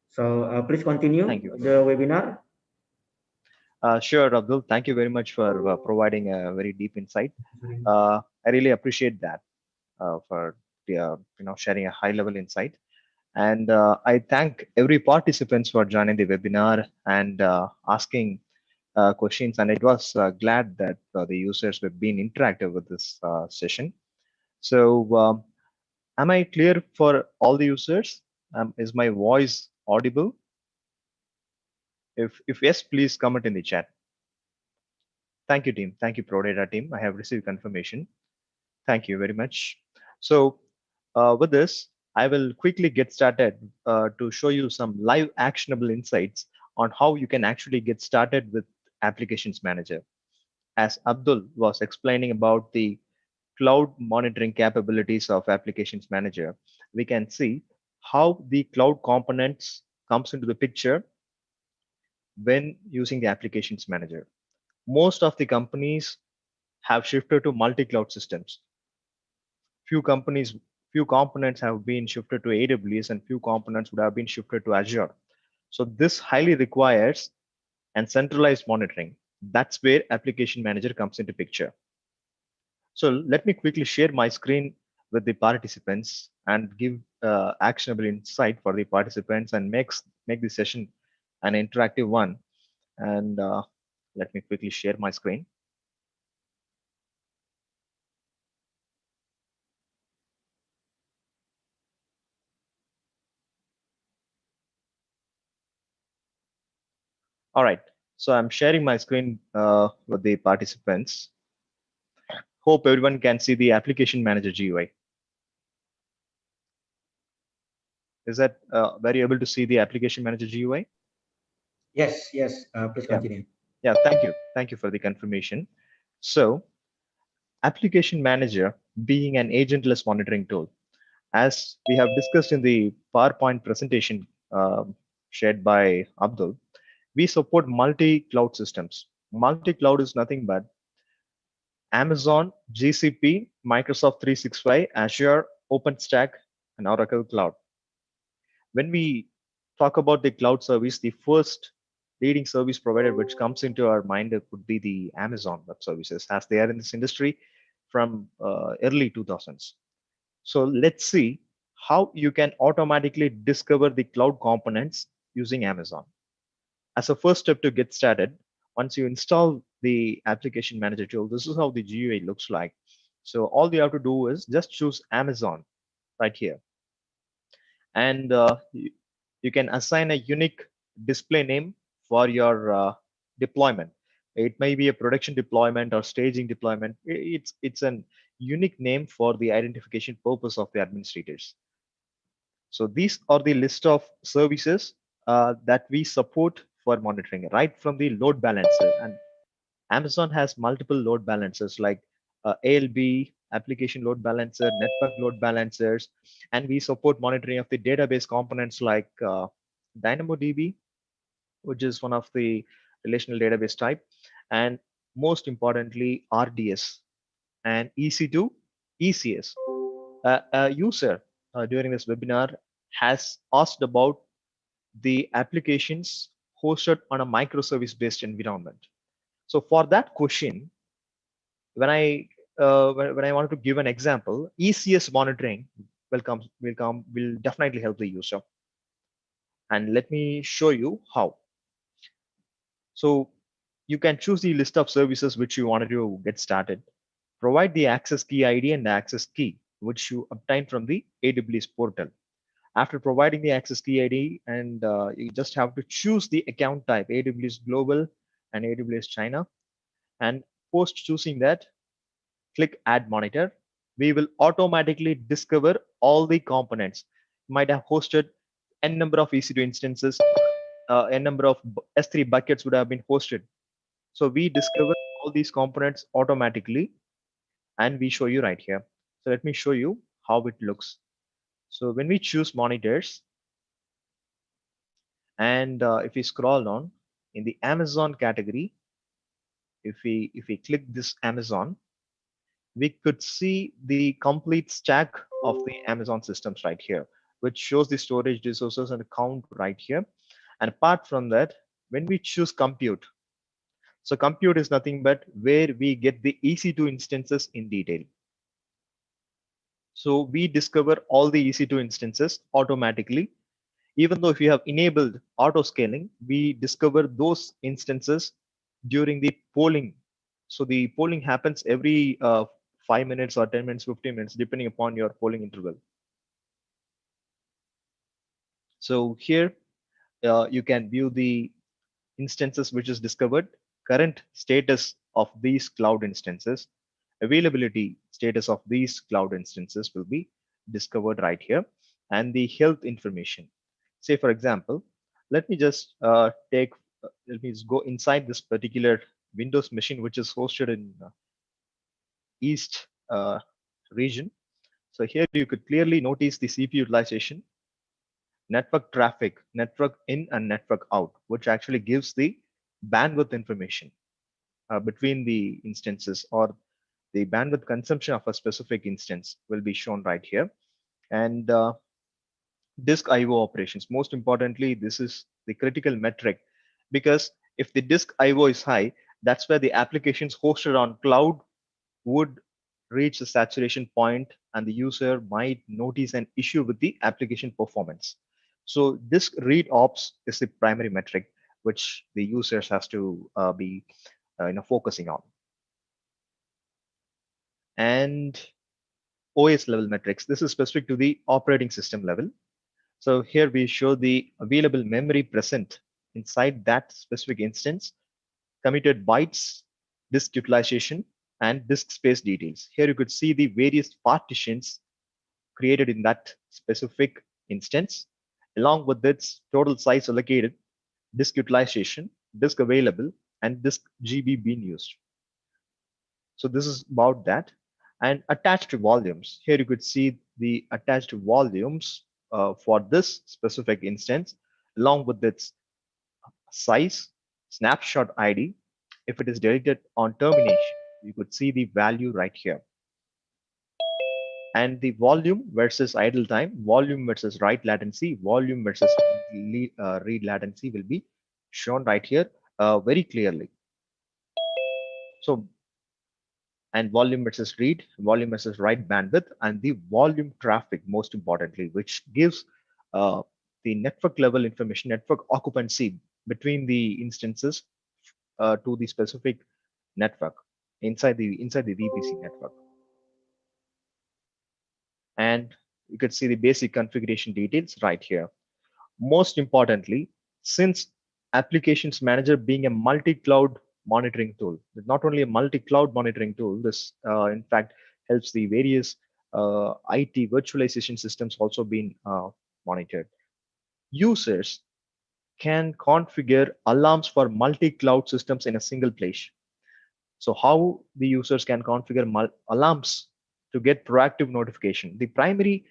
So please continue the webinar. Sure, Abdul. Thank you very much for providing a very deep insight. I really appreciate that for sharing a high-level insight. And I thank every participant for joining the webinar and asking questions. And it was glad that the users were being interactive with this session. So am I clear for all the users? Is my voice audible? If yes, please comment in the chat. Thank you, team. Thank you, Prodata team. I have received confirmation. Thank you very much. So with this, I will quickly get started to show you some live actionable insights on how you can actually get started with Applications Manager. as Abdul was explaining about the cloud monitoring capabilities of Applications Manager, we can see how the cloud components comes into the picture when using the Applications Manager. Most of the companies have shifted to multi-cloud systems. Few companies, few components have been shifted to AWS and few components would have been shifted to Azure. So this highly requires and centralized monitoring. That's where Application Manager comes into picture. So let me quickly share my screen with the participants and give actionable insight for the participants and make the session an interactive one. And let me quickly share my screen. All right, so I'm sharing my screen with the participants. Hope everyone can see the Application Manager GUI. Is that were you able to see the Application Manager GUI? Yes, yes. Please Yeah. continue. Yeah, thank you for the confirmation. So Application Manager being an agentless monitoring tool, as we have discussed in the PowerPoint presentation shared by Abdul, we support multi-cloud systems. Multi-cloud is nothing but Amazon, GCP, Microsoft 365, Azure, OpenStack, and Oracle Cloud. When we talk about the cloud service, the first leading service provider which comes into our mind would be the Amazon Web Services, as they are in this industry from early 2000s. So let's see how you can automatically discover the cloud components using Amazon. As a first step to get started, once you install the application manager tool, this is how the GUI looks like. So all you have to do is just choose Amazon right here. And you can assign a unique display name for your deployment. It may be a production deployment or staging deployment. It's an unique name for the identification purpose of the administrators. So these are the list of services that we support for monitoring, right from the load balancer. And Amazon has multiple load balancers like ALB, application load balancer, network load balancers, and we support monitoring of the database components like DynamoDB, which is one of the relational database type, and most importantly, RDS and EC2, ECS. A user during this webinar has asked about the applications hosted on a microservice-based environment. So for that question, when I wanted to give an example, ECS monitoring will definitely help the user. And let me show you how. So you can choose the list of services which you wanted to get started. Provide the access key ID and the access key, which you obtain from the AWS portal. After providing the access key ID, and you just have to choose the account type, AWS Global and AWS China. And post choosing that, click Add Monitor. We will automatically discover all the components. You might have hosted n number of EC2 instances, n number of S3 buckets would have been hosted. So we discover all these components automatically, and we show you right here. So let me show you how it looks. So when we choose monitors, and if we scroll down in the Amazon category, if we click this Amazon, we could see the complete stack of the Amazon systems right here, which shows the storage resources and count right here. And apart from that, when we choose compute, so compute is nothing but where we get the EC2 instances in detail. So we discover all the EC2 instances automatically. Even though if you have enabled auto scaling, we discover those instances during the polling. So the polling happens every 5 minutes or 10 minutes, 15 minutes, depending upon your polling interval. So here you can view the instances which is discovered, current status of these cloud instances, availability status of these cloud instances will be discovered right here, and the health information. Say for example, let me just let me just go inside this particular Windows machine, which is hosted in East region. So here you could clearly notice the CPU utilization, network traffic, network in and network out, which actually gives the bandwidth information between the instances, or the bandwidth consumption of a specific instance will be shown right here. And disk IO operations. Most importantly, this is the critical metric, because if the disk IO is high, that's where the applications hosted on cloud would reach the saturation point, and the user might notice an issue with the application performance. So disk read ops is the primary metric which the users has to be focusing on. And OS level metrics. This is specific to the operating system level. So here we show the available memory present inside that specific instance, committed bytes, disk utilization, and disk space details. Here you could see the various partitions created in that specific instance, along with its total size allocated, disk utilization, disk available, and disk GB being used. So this is about that. And attached volumes. Here you could see the attached volumes for this specific instance, along with its size, snapshot ID. If it is deleted on termination, you could see the value right here. And the volume versus idle time, volume versus write latency, volume versus read latency will be shown right here very clearly. So, and volume versus read, volume versus write bandwidth, and the volume traffic, most importantly, which gives the network level information, network occupancy between the instances to the specific network inside the VPC network. And you could see the basic configuration details right here. Most importantly, since Applications Manager being a multi-cloud monitoring tool, not only a multi-cloud monitoring tool, this in fact helps the various IT virtualization systems also being monitored. Users can configure alarms for multi-cloud systems in a single place. So how the users can configure alarms to get proactive notification? The primary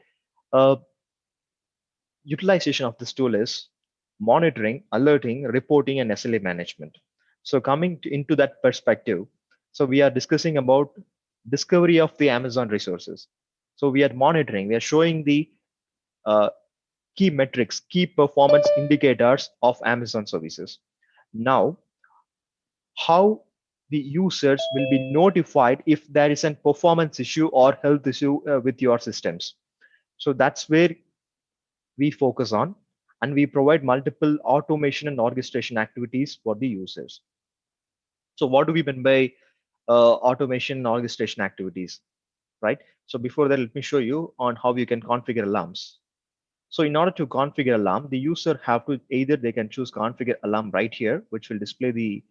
utilization of this tool is monitoring, alerting, reporting, and SLA management. So coming into that perspective, so we are discussing about discovery of the Amazon resources. So we are monitoring, we are showing the key metrics, key performance indicators of Amazon services. Now, how the users will be notified if there is a performance issue or health issue with your systems. So that's where we focus on, and we provide multiple automation and orchestration activities for the users. So what do we mean by automation and orchestration activities, right? So before that, let me show you on how you can configure alarms. So in order to configure alarm, the user have to either they can choose configure alarm right here, which will display the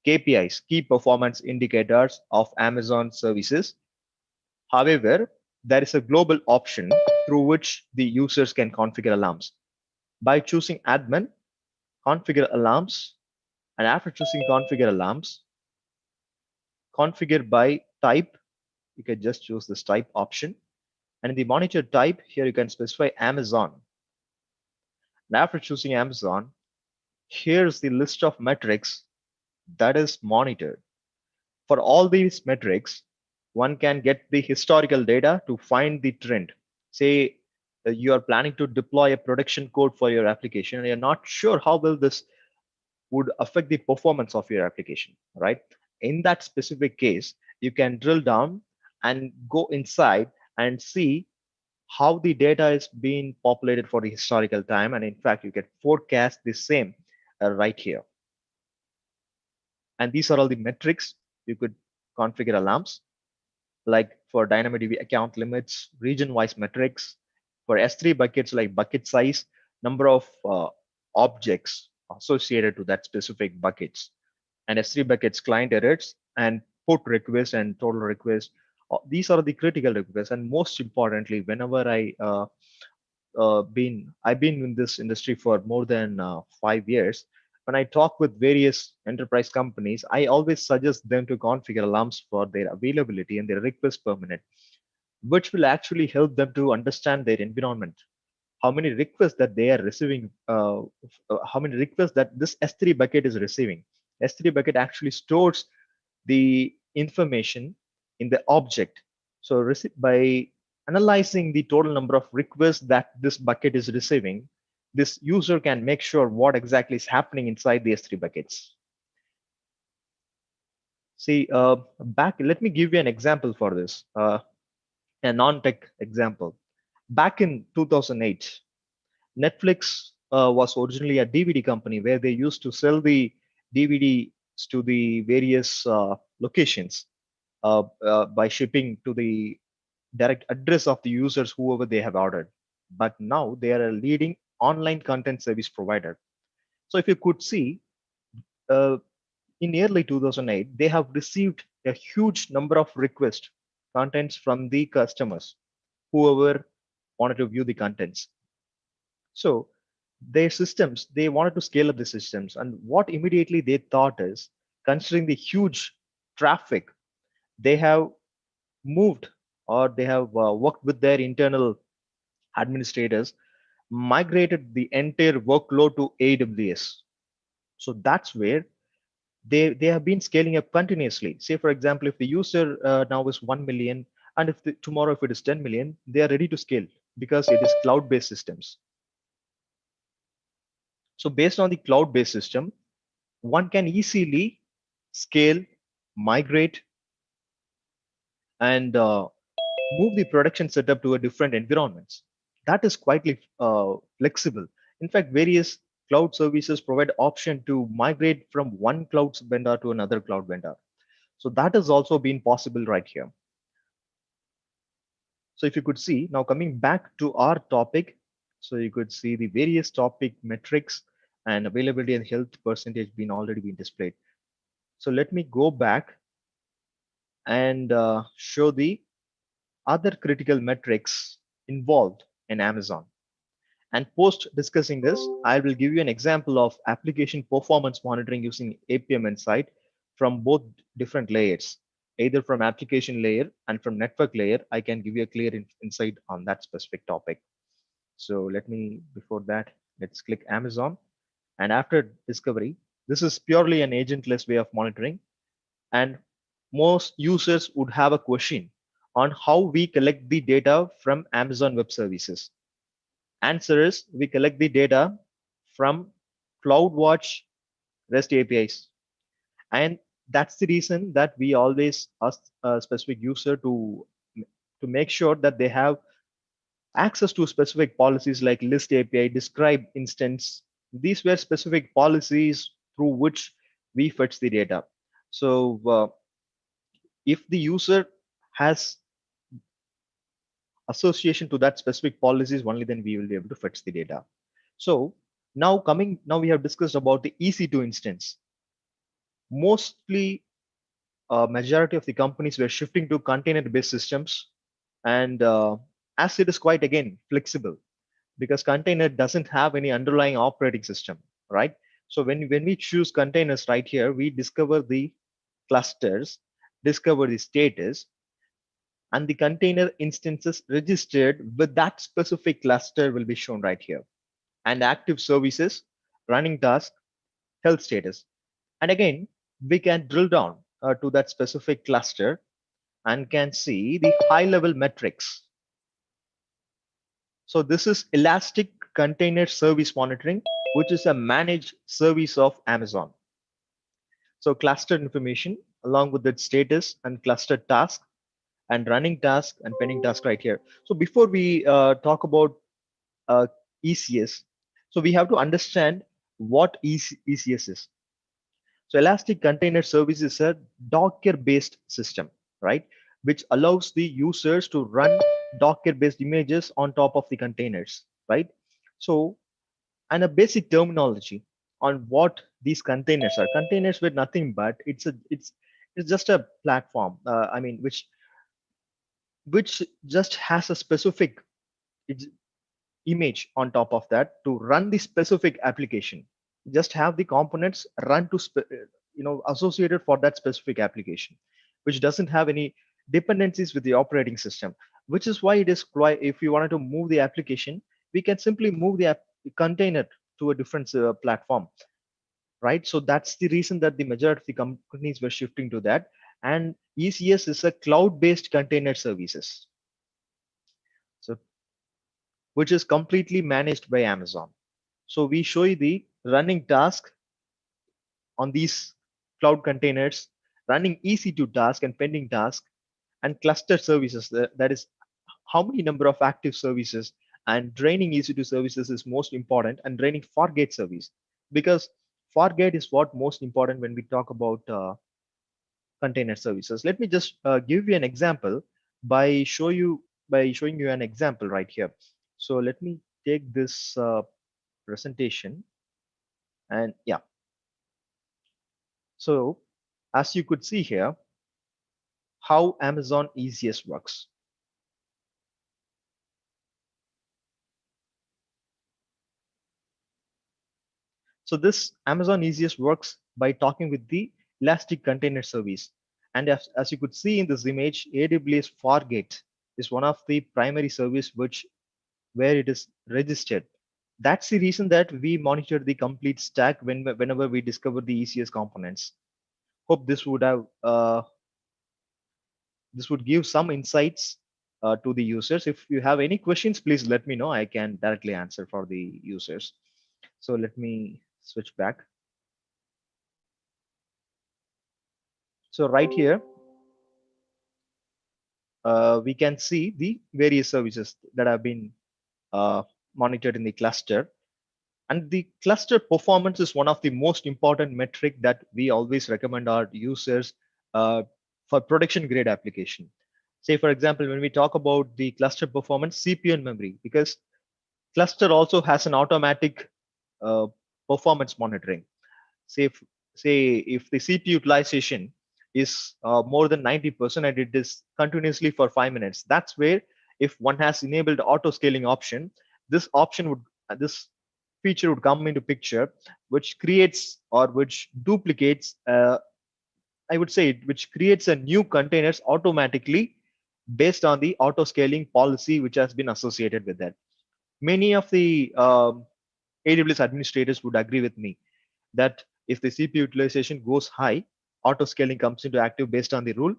KPIs, key performance indicators of Amazon services. However, there is a global option through which the users can configure alarms. By choosing admin, configure alarms, and after choosing configure alarms, configure by type, you can just choose this type option. And in the monitor type, here you can specify Amazon. And after choosing Amazon, here's the list of metrics that is monitored. For all these metrics, one can get the historical data to find the trend. Say you are planning to deploy a production code for your application and you're not sure how will this would affect the performance of your application, right? In that specific case, you can drill down and go inside and see how the data is being populated for the historical time. And in fact, you can forecast the same right here. And these are all the metrics you could configure alarms, like for DynamoDB account limits, region-wise metrics, for S3 buckets like bucket size, number of objects associated to that specific buckets, and S3 buckets client errors, and put request and total request. These are the critical requests. And most importantly, whenever I've been in this industry for more than 5 years, when I talk with various enterprise companies, I always suggest them to configure alarms for their availability and their request per minute, which will actually help them to understand their environment, how many requests that they are receiving, how many requests that this S3 bucket is receiving. S3 bucket actually stores the information in the object. So by analyzing the total number of requests that this bucket is receiving, this user can make sure what exactly is happening inside the S3 buckets. See, let me give you an example for this, a non-tech example. Back in 2008, Netflix was originally a DVD company where they used to sell the DVDs to the various locations by shipping to the direct address of the users, whoever they have ordered. But now they are a leading online content service provider. So if you could see, uh, in early 2008, they have received a huge number of requests, contents from the customers, whoever wanted to view the contents. So their systems, they wanted to scale up the systems. And what immediately they thought is, considering the huge traffic, they have moved, or they have worked with their internal administrators, migrated the entire workload to AWS. So that's where they have been scaling up continuously. Say, for example, if the user now is 1 million, and if tomorrow if it is 10 million, they are ready to scale because it is cloud-based systems. So based on the cloud-based system, one can easily scale, migrate, and move the production setup to a different environments. That is quite flexible. In fact, various cloud services provide option to migrate from one cloud vendor to another cloud vendor. So that has also been possible right here. So if you could see, now coming back to our topic, so you could see the various topic metrics and availability and health percentage being already been displayed. So let me go back and show the other critical metrics involved in Amazon. And post discussing this, I will give you an example of application performance monitoring using APM Insight from both different layers, either from application layer and from network layer. I can give you a clear insight on that specific topic. So let me, before that, let's click Amazon. And after discovery, this is purely an agentless way of monitoring. And most users would have a question on how we collect the data from Amazon Web Services. Answer is, we collect the data from CloudWatch REST APIs. And that's the reason that we always ask a specific user to make sure that they have access to specific policies like list API, describe instance. These were specific policies through which we fetch the data. So if the user has association to that specific policies, only then we will be able to fetch the data. So now we have discussed about the EC2 instance. Mostly majority of the companies were shifting to container-based systems, and as it is quite again flexible, because container doesn't have any underlying operating system, right? So when we choose containers right here, we discover the clusters, discover the status, and the container instances registered with that specific cluster will be shown right here. And active services, running task, health status. And again, we can drill down to that specific cluster and can see the high level metrics. So this is Elastic Container Service Monitoring, which is a managed service of Amazon. So cluster information along with its status and cluster task and running task and pending task right here. So before we talk about ECS, so we have to understand what ECS is. So Elastic Container Service is a Docker-based system, right? Which allows the users to run Docker-based images on top of the containers, right? So, and a basic terminology on what these containers are. Containers were nothing but it's just a platform. I mean, which just has a specific image on top of that to run the specific application. just have the components run to associated for that specific application, which doesn't have any dependencies with the operating system, which is why it is quite, if you wanted to move the application, we can simply move the container to a different platform, right? So that's the reason that the majority of the companies were shifting to that. And ECS is a cloud-based container services, so which is completely managed by Amazon. So we show you the running task on these cloud containers, running EC2 task and pending task, and cluster services. That is how many number of active services, and draining EC2 services is most important, and draining forget service, because forget is what most important when we talk about container services. Let me just give you an example by showing you an example right here. So let me take this presentation, and yeah. So as you could see here, how Amazon ECS works. So this Amazon ECS works by talking with the Elastic Container Service. And as you could see in this image, AWS Fargate is one of the primary service where it is registered. That's the reason that we monitor the complete stack whenever we discover the ECS components. Hope this would give some insights to the users. If you have any questions, please let me know. I can directly answer for the users. So let me switch back. So right here, we can see the various services that have been uh, monitored in the cluster. And the cluster performance is one of the most important metric that we always recommend our users for production grade application. Say, for example, when we talk about the cluster performance, CPU and memory, because cluster also has an automatic uh, performance monitoring. Say if the CPU utilization is more than 90% and it is continuously for 5 minutes, that's where if one has enabled auto scaling option, this option would this feature would come into picture, which creates or which duplicates I would say which creates a new containers automatically based on the auto scaling policy which has been associated with that. Many of the AWS administrators would agree with me that if the CPU utilization goes high, auto scaling comes into active based on the rule,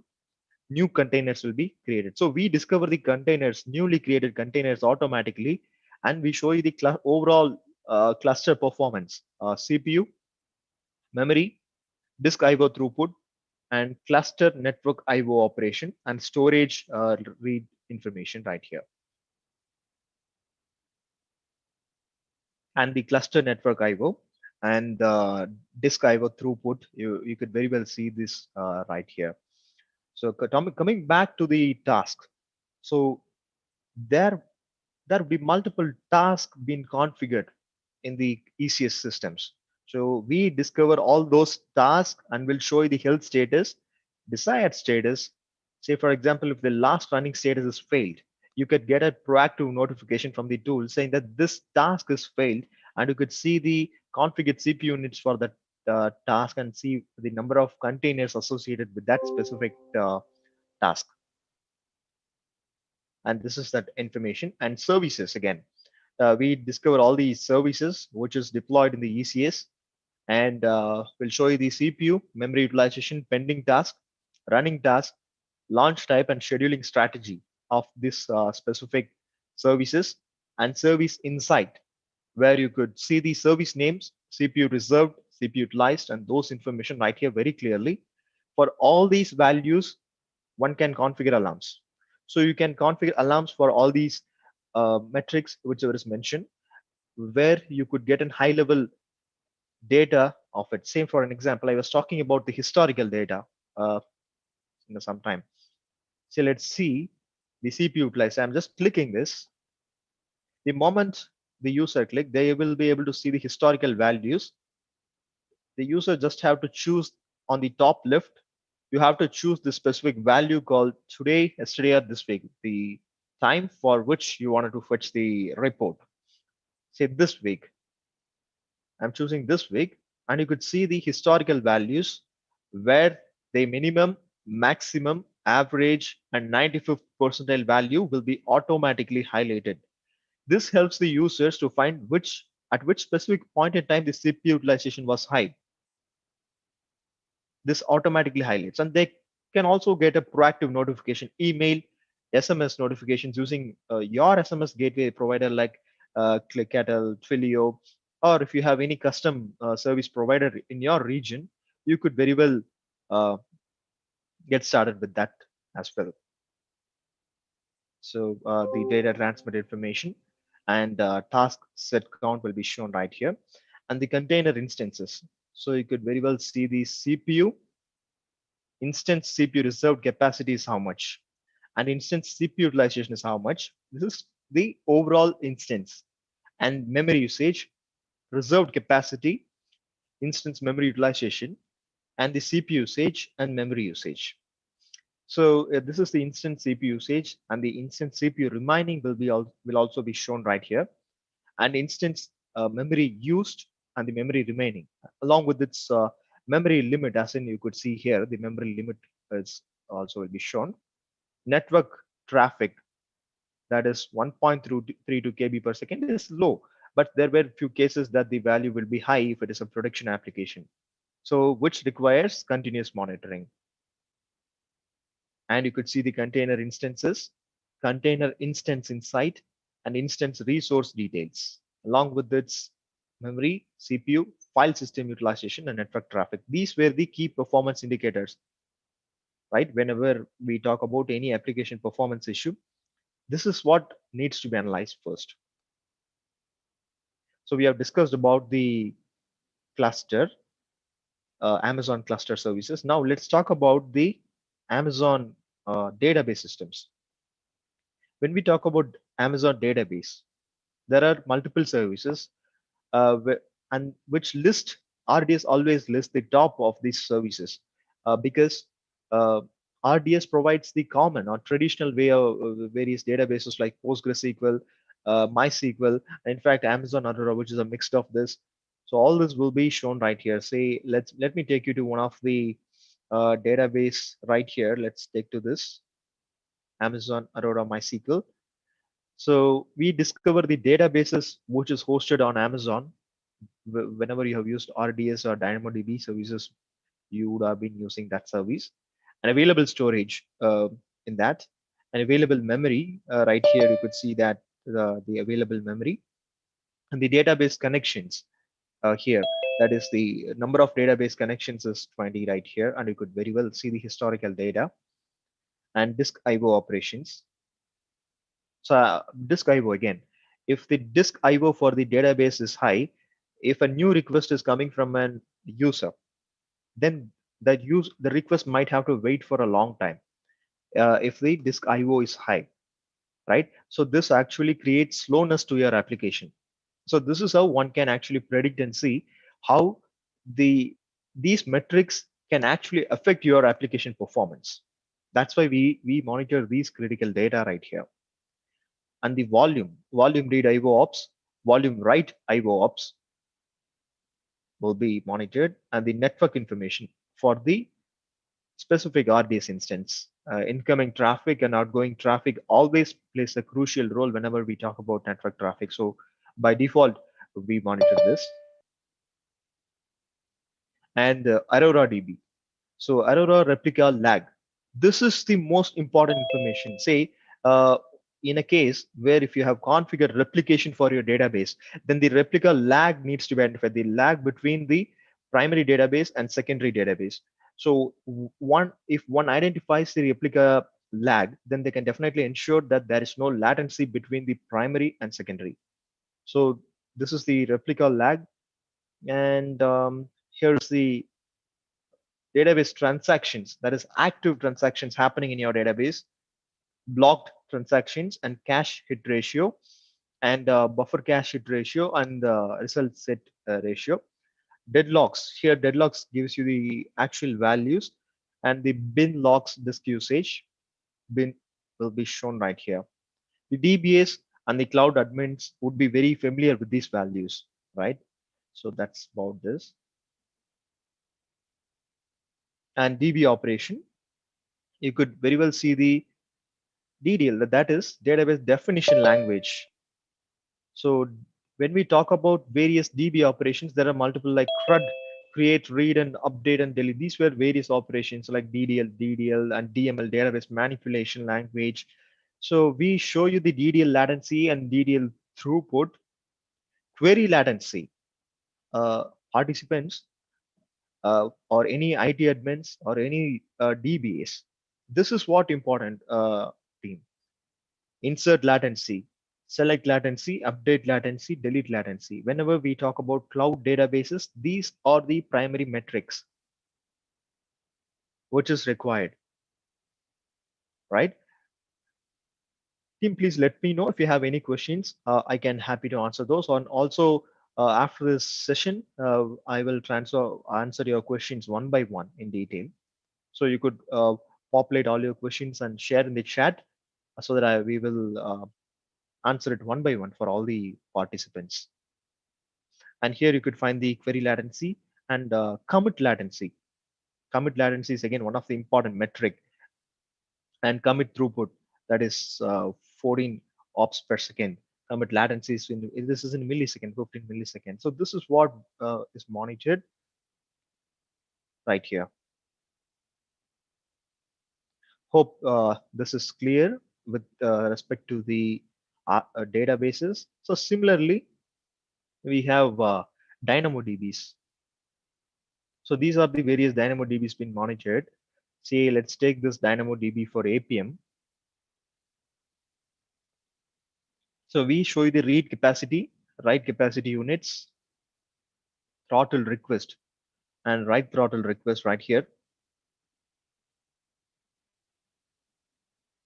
new containers will be created. So we discover the containers, newly created containers automatically, and we show you the overall cluster performance, CPU, memory, disk IO throughput, and cluster network IO operation and storage read information right here. And the cluster network IO and disk IO throughput, you could very well see this right here. So coming back to the task, so there there will be multiple tasks being configured in the ECS systems. So we discover all those tasks and we'll show you the health status, desired status. Say, for example, if the last running status is failed, you could get a proactive notification from the tool saying that this task is failed, and you could see the configured CPU units for that task and see the number of containers associated with that specific task. And this is that information. And services again, we discover all these services which is deployed in the ECS, and we'll show you the CPU, memory utilization, pending task, running task, launch type, and scheduling strategy of this specific services, and service insight, where you could see the service names, CPU reserved, CPU utilized, and those information right here very clearly. For all these values, one can configure alarms. So you can configure alarms for all these metrics whichever is mentioned, where you could get a high level data of it. Same for an example, I was talking about the historical data uh, sometime. So let's see the CPU utilized. I'm just clicking this. The moment the user click, they will be able to see the historical values. The user just have to choose on the top left. You have to choose the specific value called today, yesterday, or this week, the time for which you wanted to fetch the report. Say this week. I'm choosing this week, and you could see the historical values where the minimum, maximum, average, and 95th percentile value will be automatically highlighted. This helps the users to find at which specific point in time the CPU utilization was high. This automatically highlights, and they can also get a proactive notification, email, SMS notifications using your SMS gateway provider like Clickatel, Twilio, or if you have any custom service provider in your region, you could very well uh, get started with that as well. So the data transmit information and task set count will be shown right here, and the container instances. So you could very well see the CPU instance CPU reserved capacity is how much, and instance CPU utilization is how much. This is the overall instance, and memory usage, reserved capacity, instance memory utilization, and the CPU usage and memory usage. So this is the instance CPU usage, and the instance CPU remaining will also be shown right here, and instance memory used and the memory remaining, along with its memory limit, as in you could see here, the memory limit is also will be shown. Network traffic, that is 1.32 KB per second, is low, but there were few cases that the value will be high if it is a production application, so which requires continuous monitoring. And you could see the container instances, container instance insight, and instance resource details, along with its memory, CPU, file system utilization, and network traffic. These were the key performance indicators, right? Whenever we talk about any application performance issue, this is what needs to be analyzed first. So we have discussed about the cluster, Amazon cluster services. Now let's talk about the Amazon database systems. When we talk about Amazon database, there are multiple services, and which list RDS always lists the top of these services, because uh, RDS provides the common or traditional way of various databases like PostgreSQL, MySQL. In fact, Amazon Aurora, which is a mix of this. So all this will be shown right here. Say, let me take you to one of the database right here. Let's take to this Amazon Aurora MySQL. So we discover the databases which is hosted on Amazon. Whenever you have used RDS or DynamoDB services, you would have been using that service. And available storage in that, and available memory right here, you could see that the available memory, and the database connections here. That is the number of database connections is 20 right here, and you could very well see the historical data and disk IO operations. So disk IO again, if the disk IO for the database is high, if a new request is coming from an user, then the request might have to wait for a long time if the disk IO is high, right? So this actually creates slowness to your application. So this is how one can actually predict and see how these metrics can actually affect your application performance. That's why we monitor these critical data right here. And the volume read IO ops, volume write IO ops will be monitored, and the network information for the specific RDS instance. Incoming traffic and outgoing traffic always plays a crucial role whenever we talk about network traffic. So by default, we monitor this. And Aurora DB. So Aurora replica lag. This is the most important information. Say, in a case where if you have configured replication for your database, then the replica lag needs to be identified, the lag between the primary database and secondary database. So if one identifies the replica lag, then they can definitely ensure that there is no latency between the primary and secondary. So this is the replica lag. And here's the database transactions, that is active transactions happening in your database, blocked transactions, and cache hit ratio, and buffer cache hit ratio, and result set ratio. Deadlocks, here deadlocks gives you the actual values, and the bin logs disk usage bin will be shown right here. The DBAs and the cloud admins would be very familiar with these values, right? So that's about this. And DB operation, you could very well see the DDL, that is database definition language. So when we talk about various DB operations, there are multiple like CRUD, create, read, and update and delete. These were various operations like DDL, and DML, database manipulation language. So we show you the DDL latency and DDL throughput, query latency. Participants or any IT admins or any DBAs. This is what important, team. Insert latency, select latency, update latency, delete latency. Whenever we talk about cloud databases, these are the primary metrics which is required, right? Team, please let me know if you have any questions. I can happy to answer those. And also after this session, I will answer your questions one by one in detail. So you could populate all your questions and share in the chat so that we will answer it one by one for all the participants. And here you could find the query latency and commit latency. Commit latency is again one of the important metric, and commit throughput, that is 14 ops per second. Commit latency is this is in millisecond, 15 milliseconds. So this is what is monitored right here. Hope this is clear with respect to the databases. So similarly, we have DynamoDBs. So these are the various DynamoDBs being monitored. Say, let's take this DynamoDB for APM. So we show you the read capacity, write capacity units, throttle request, and write throttle request right here.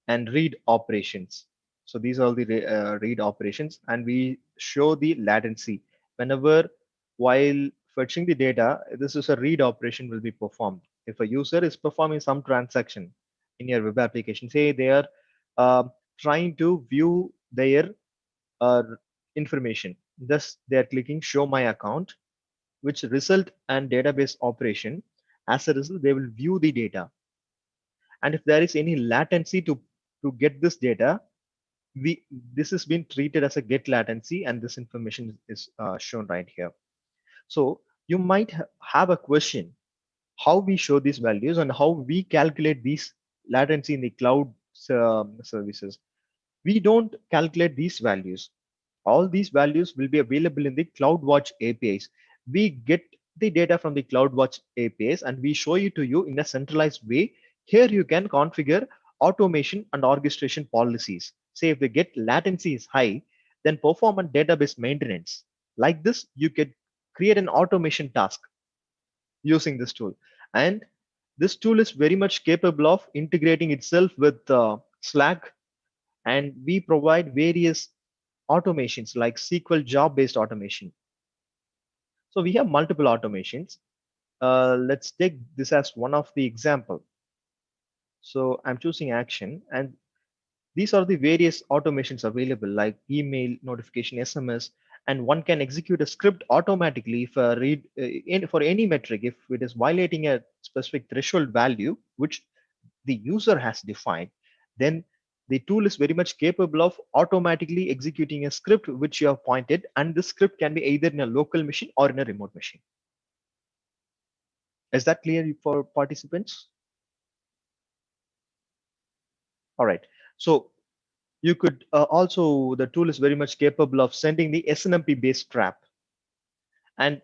And read operations. So these are the read operations, and we show the latency. Whenever while fetching the data, this is a read operation will be performed. If a user is performing some transaction in your web application, say they are trying to view their information, thus they are clicking show my account, which result and database operation. As a result, they will view the data. And if there is any latency to get this data, this has been treated as a get latency, and this information is shown right here. So you might have a question, how we show these values and how we calculate these latency in the cloud services. We don't calculate these values. All these values will be available in the CloudWatch APIs. We get the data from the CloudWatch APIs and we show it to you in a centralized way. Here you can configure automation and orchestration policies. Say if the get latency is high, then perform a database maintenance. Like this, you could create an automation task using this tool. And this tool is very much capable of integrating itself with Slack, and we provide various automations like SQL job-based automation. So we have multiple automations. Let's take this as one of the example. So I'm choosing action, and these are the various automations available like email, notification, SMS, and one can execute a script automatically for for any metric if it is violating a specific threshold value which the user has defined. Then the tool is very much capable of automatically executing a script which you have pointed, and this script can be either in a local machine or in a remote machine. Is that clear for participants? All right. So you could also, the tool is very much capable of sending the SNMP based trap. And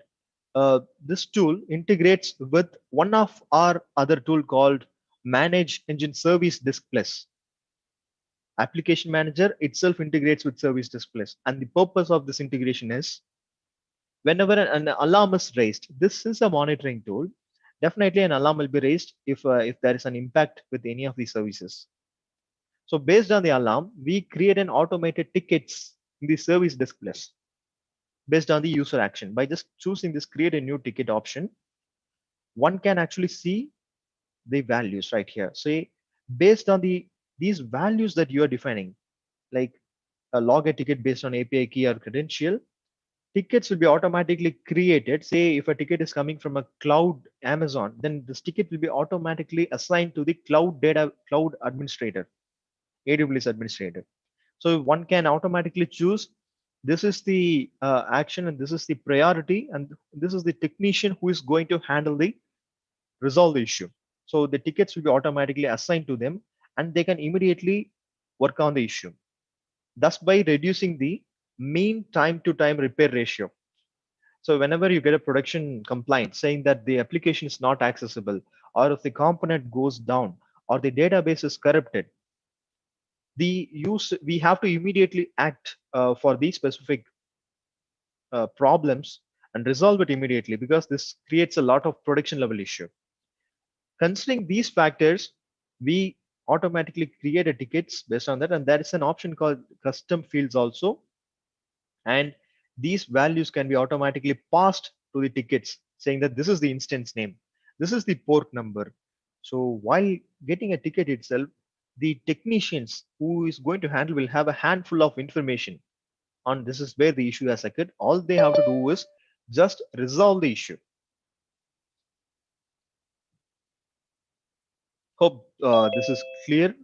this tool integrates with one of our other tool called ManageEngine Service Displays. Application Manager itself integrates with Service Displays. And the purpose of this integration is whenever an alarm is raised, this is a monitoring tool. Definitely an alarm will be raised if there is an impact with any of these services. So based on the alarm, we create an automated tickets in the service displays based on the user action. By just choosing this create a new ticket option, one can actually see the values right here. Say based on these values that you are defining, like a log a ticket based on API key or credential, tickets will be automatically created. Say if a ticket is coming from a cloud Amazon, then this ticket will be automatically assigned to the cloud administrator, AWS administrator. So one can automatically choose this is the action and this is the priority and this is the technician who is going to handle the resolve the issue. So the tickets will be automatically assigned to them and they can immediately work on the issue, thus by reducing the mean time to time repair ratio. So whenever you get a production complaint saying that the application is not accessible, or if the component goes down, or the database is corrupted, we have to immediately act for these specific problems and resolve it immediately, because this creates a lot of production level issue. Considering these factors, we automatically create a tickets based on that, and there is an option called custom fields also, and these values can be automatically passed to the tickets saying that this is the instance name, this is the port number. So while getting a ticket itself, the technicians who is going to handle will have a handful of information on this is where the issue has occurred. All they have to do is just resolve the issue. Hope this is clear.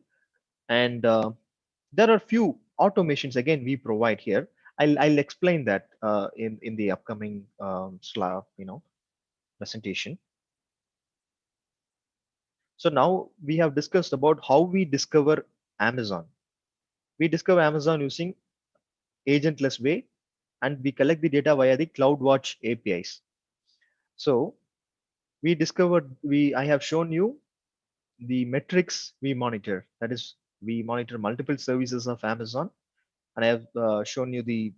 And there are few automations again we provide here. I'll explain that in the upcoming slide, presentation. So now we have discussed about how we discover Amazon. We discover Amazon using agentless way, and we collect the data via the CloudWatch APIs. So we discovered I have shown you the metrics we monitor. That is, we monitor multiple services of Amazon, and I have shown you the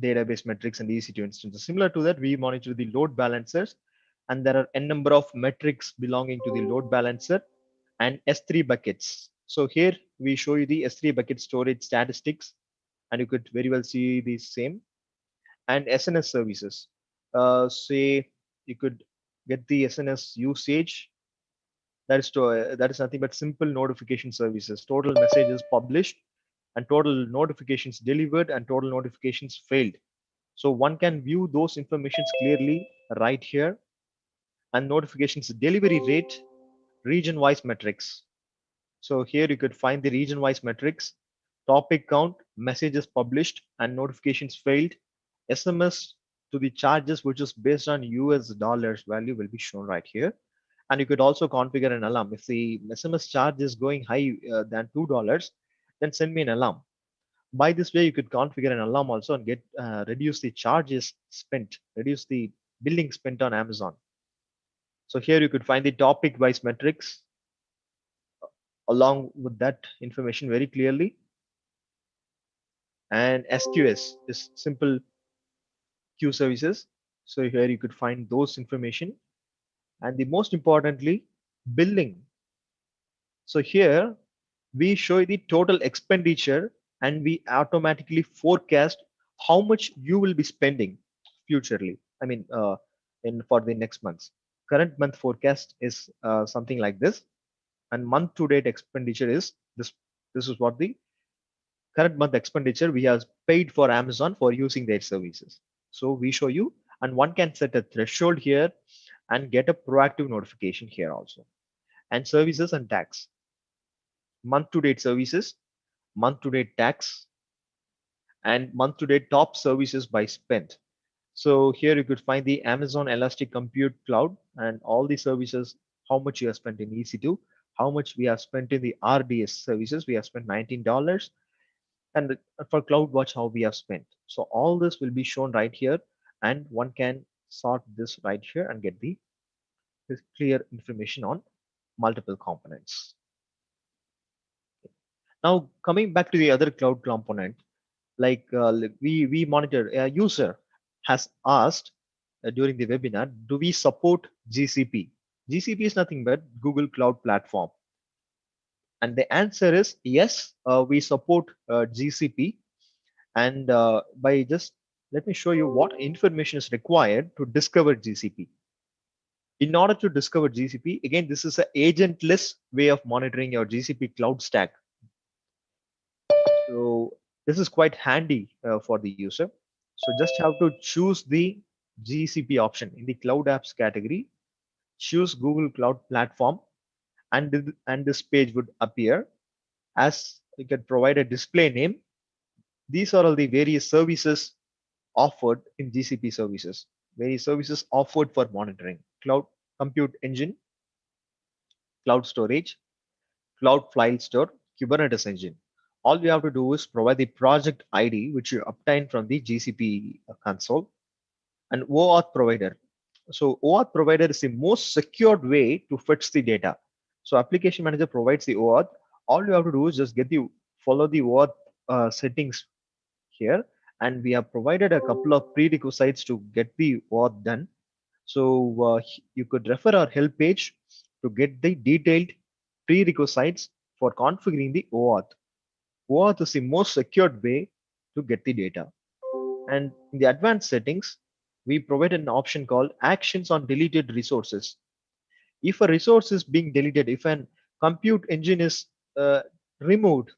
database metrics and EC2 instances. Similar to that, we monitor the load balancers, and there are n number of metrics belonging to the load balancer and S3 buckets. So here we show you the S3 bucket storage statistics, and you could very well see the same. And SNS services. Say you could get the SNS usage. That is nothing but simple notification services. Total messages published, and total notifications delivered, and total notifications failed. So one can view those informations clearly right here. And notifications delivery rate, region-wise metrics. So here you could find the region-wise metrics, topic count, messages published, and notifications failed. SMS to the charges, which is based on US dollars value, will be shown right here. And you could also configure an alarm. If the SMS charge is going high than $2, then send me an alarm. By this way, you could configure an alarm also and get reduce the charges spent, reduce the billing spent on Amazon. So here you could find the topic wise metrics along with that information very clearly. And SQS is simple queue services. So here you could find those information. And the most importantly, billing. So here we show you the total expenditure, and we automatically forecast how much you will be spending futurely. I mean, for the next months. Current month forecast is something like this, and month to date expenditure is this. This is what the current month expenditure we have paid for Amazon for using their services. So we show you, and one can set a threshold here and get a proactive notification here also. And services and tax. Month to date services, month to date tax, and month to date top services by spend. So here you could find the Amazon Elastic Compute Cloud and all the services, how much you have spent in EC2, how much we have spent in the RDS services. We have spent $19, and for CloudWatch, how we have spent. So all this will be shown right here, and one can sort this right here and get this clear information on multiple components. Now coming back to the other cloud component, like we monitor, a user has asked during the webinar, do we support GCP? GCP is nothing but Google Cloud Platform. And the answer is yes, we support GCP. And by just, let me show you what information is required to discover GCP. In order to discover GCP, again, this is an agentless way of monitoring your GCP cloud stack. So this is quite handy for the user. So just have to choose the GCP option in the cloud apps category, choose Google Cloud Platform, and this page would appear. As you can provide a display name, these are all the various services offered in GCP services, various services offered for monitoring: cloud compute engine, cloud storage, cloud file store, Kubernetes engine. All you have to do is provide the project ID, which you obtain from the GCP console, and OAuth provider. So OAuth provider is the most secured way to fetch the data. So application manager provides the OAuth. All you have to do is just follow the OAuth settings here, and we have provided a couple of prerequisites to get the OAuth done. So you could refer our help page to get the detailed prerequisites for configuring the OAuth. OAuth is the most secured way to get the data. And in the advanced settings, we provide an option called actions on deleted resources. If a resource is being deleted, if an compute engine is removed,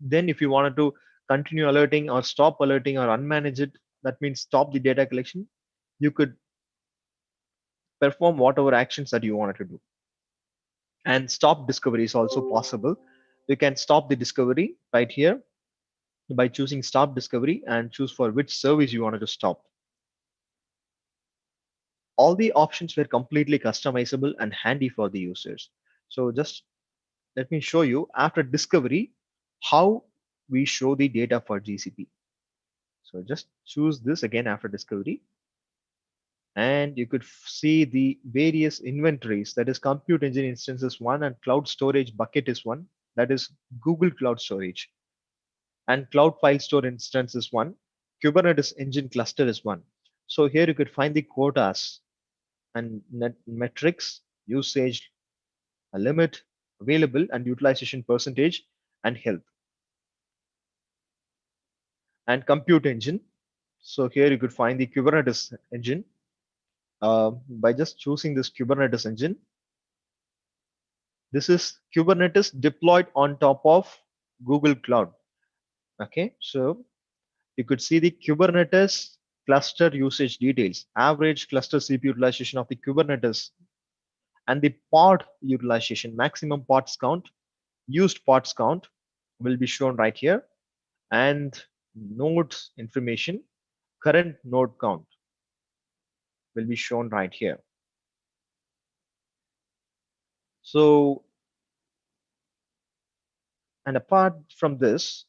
then if you wanted to continue alerting or stop alerting or unmanage it, that means stop the data collection, you could perform whatever actions that you wanted to do. And stop discovery is also possible. You can stop the discovery right here by choosing stop discovery and choose for which service you wanted to stop. All the options were completely customizable and handy for the users. So just let me show you after discovery how we show the data for GCP. So just choose this again after discovery, and you could see the various inventories. That is compute engine instance is one, and cloud storage bucket is one. That is Google Cloud Storage, and cloud file store instance is one. Kubernetes engine cluster is one. So here you could find the quotas and net metrics, usage, a limit, available, and utilization percentage, and health. And compute engine. So here you could find the Kubernetes engine. By just choosing this Kubernetes engine, this is Kubernetes deployed on top of Google Cloud. Okay, so you could see the Kubernetes cluster usage details, average cluster CPU utilization of the Kubernetes, and the pod utilization, maximum pods count, used pods count will be shown right here, and nodes information, current node count will be shown right here. So, and apart from this,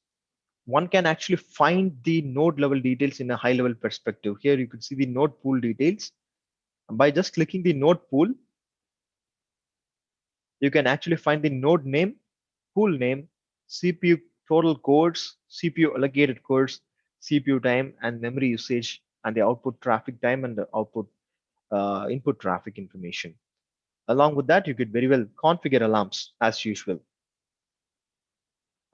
one can actually find the node level details in a high level perspective. Here you could see the node pool details. By just clicking the node pool, you can actually find the node name, pool name, CPU total cores, CPU allocated cores, CPU time, and memory usage, and the output traffic time and the output input traffic information. Along with that, you could very well configure alarms as usual.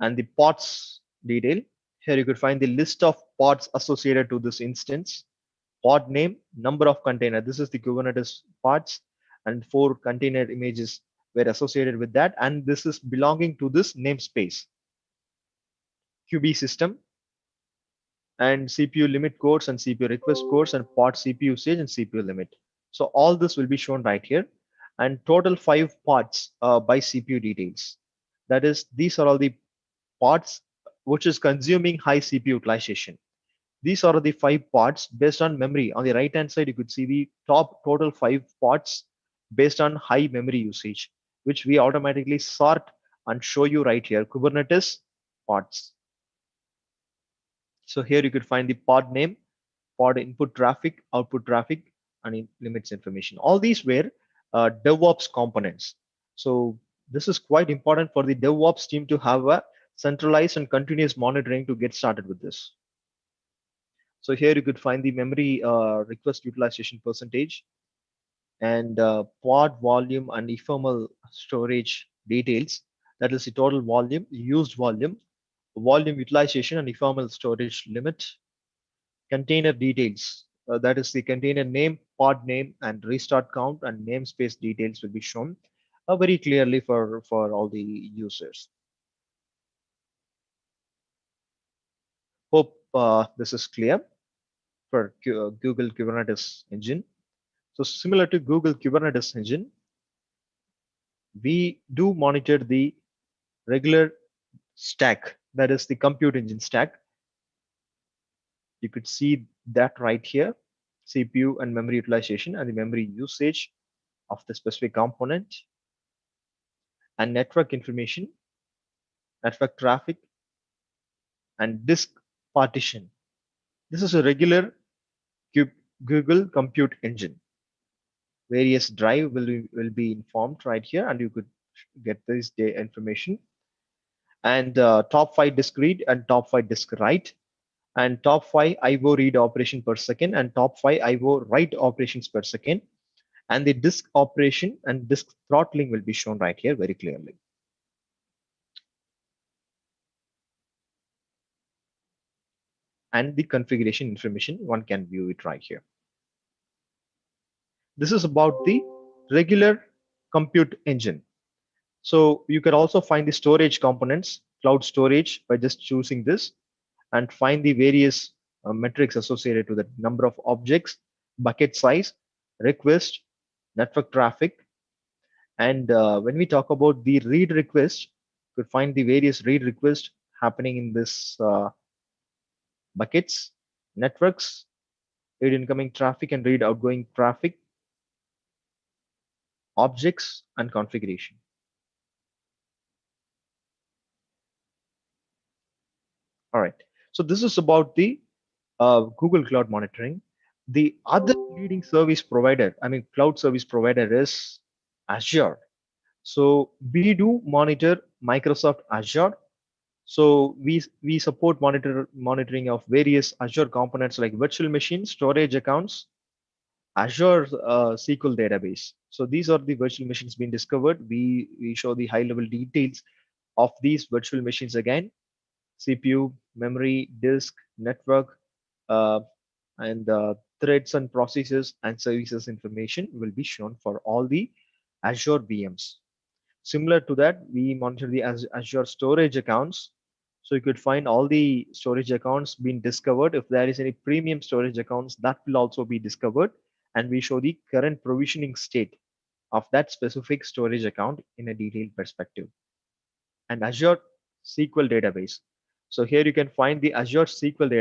And the pods detail. Here you could find the list of pods associated to this instance, pod name, number of container. This is the Kubernetes pods, and 4 container images were associated with that. And this is belonging to this namespace, QB system, and CPU limit cores and CPU request cores and pod CPU usage and CPU limit. So all this will be shown right here, and total 5 pods by CPU details. That is, these are all the pods which is consuming high CPU utilization. These are the 5 pods based on memory. On the right hand side, you could see the top total 5 pods based on high memory usage, which we automatically sort and show you right here, Kubernetes pods. So here you could find the pod name, pod input traffic, output traffic, and limits information. All these were DevOps components. So this is quite important for the DevOps team to have a centralized and continuous monitoring to get started with this. So here you could find the memory request utilization percentage, and pod volume and ephemeral storage details. That is the total volume, used volume, volume utilization, and ephemeral storage limit. Container details. That is the container name, pod name, and restart count and namespace details will be shown very clearly for all the users. Hope this is clear. for Google Kubernetes engine. So similar to Google Kubernetes engine, we do monitor the regular stack, that is the compute engine stack. You could see that right here, CPU and memory utilization and the memory usage of the specific component, and network information, network traffic, and disk partition. This is a regular Google compute engine. Various drive will be informed right here, and you could get this information. And top 5 disk read and top 5 disk write, and top 5 IO read operation per second, and top 5 IO write operations per second. And the disk operation and disk throttling will be shown right here very clearly. And the configuration information, one can view it right here. This is about the regular compute engine. So you can also find the storage components, cloud storage, by just choosing this, and find the various metrics associated to the number of objects, bucket size, request, network traffic. And when we talk about the read request, you could find the various read requests happening in this buckets, networks, read incoming traffic and read outgoing traffic, objects, and configuration. All right. So this is about the Google Cloud Monitoring. The other leading service provider, I mean, cloud service provider is Azure. So we do monitor Microsoft Azure. So we support monitoring of various Azure components like virtual machines, storage accounts, Azure SQL database. So these are the virtual machines being discovered. We show the high level details of these virtual machines again: CPU, memory, disk, network, uh, and threads and processes and services information will be shown for all the Azure VMs. Similar to that, we monitor the Azure storage accounts. So you could find all the storage accounts being discovered. If there is any premium storage accounts, that will also be discovered. And we show the current provisioning state of that specific storage account in a detailed perspective. And Azure SQL database. So here you can find the Azure SQL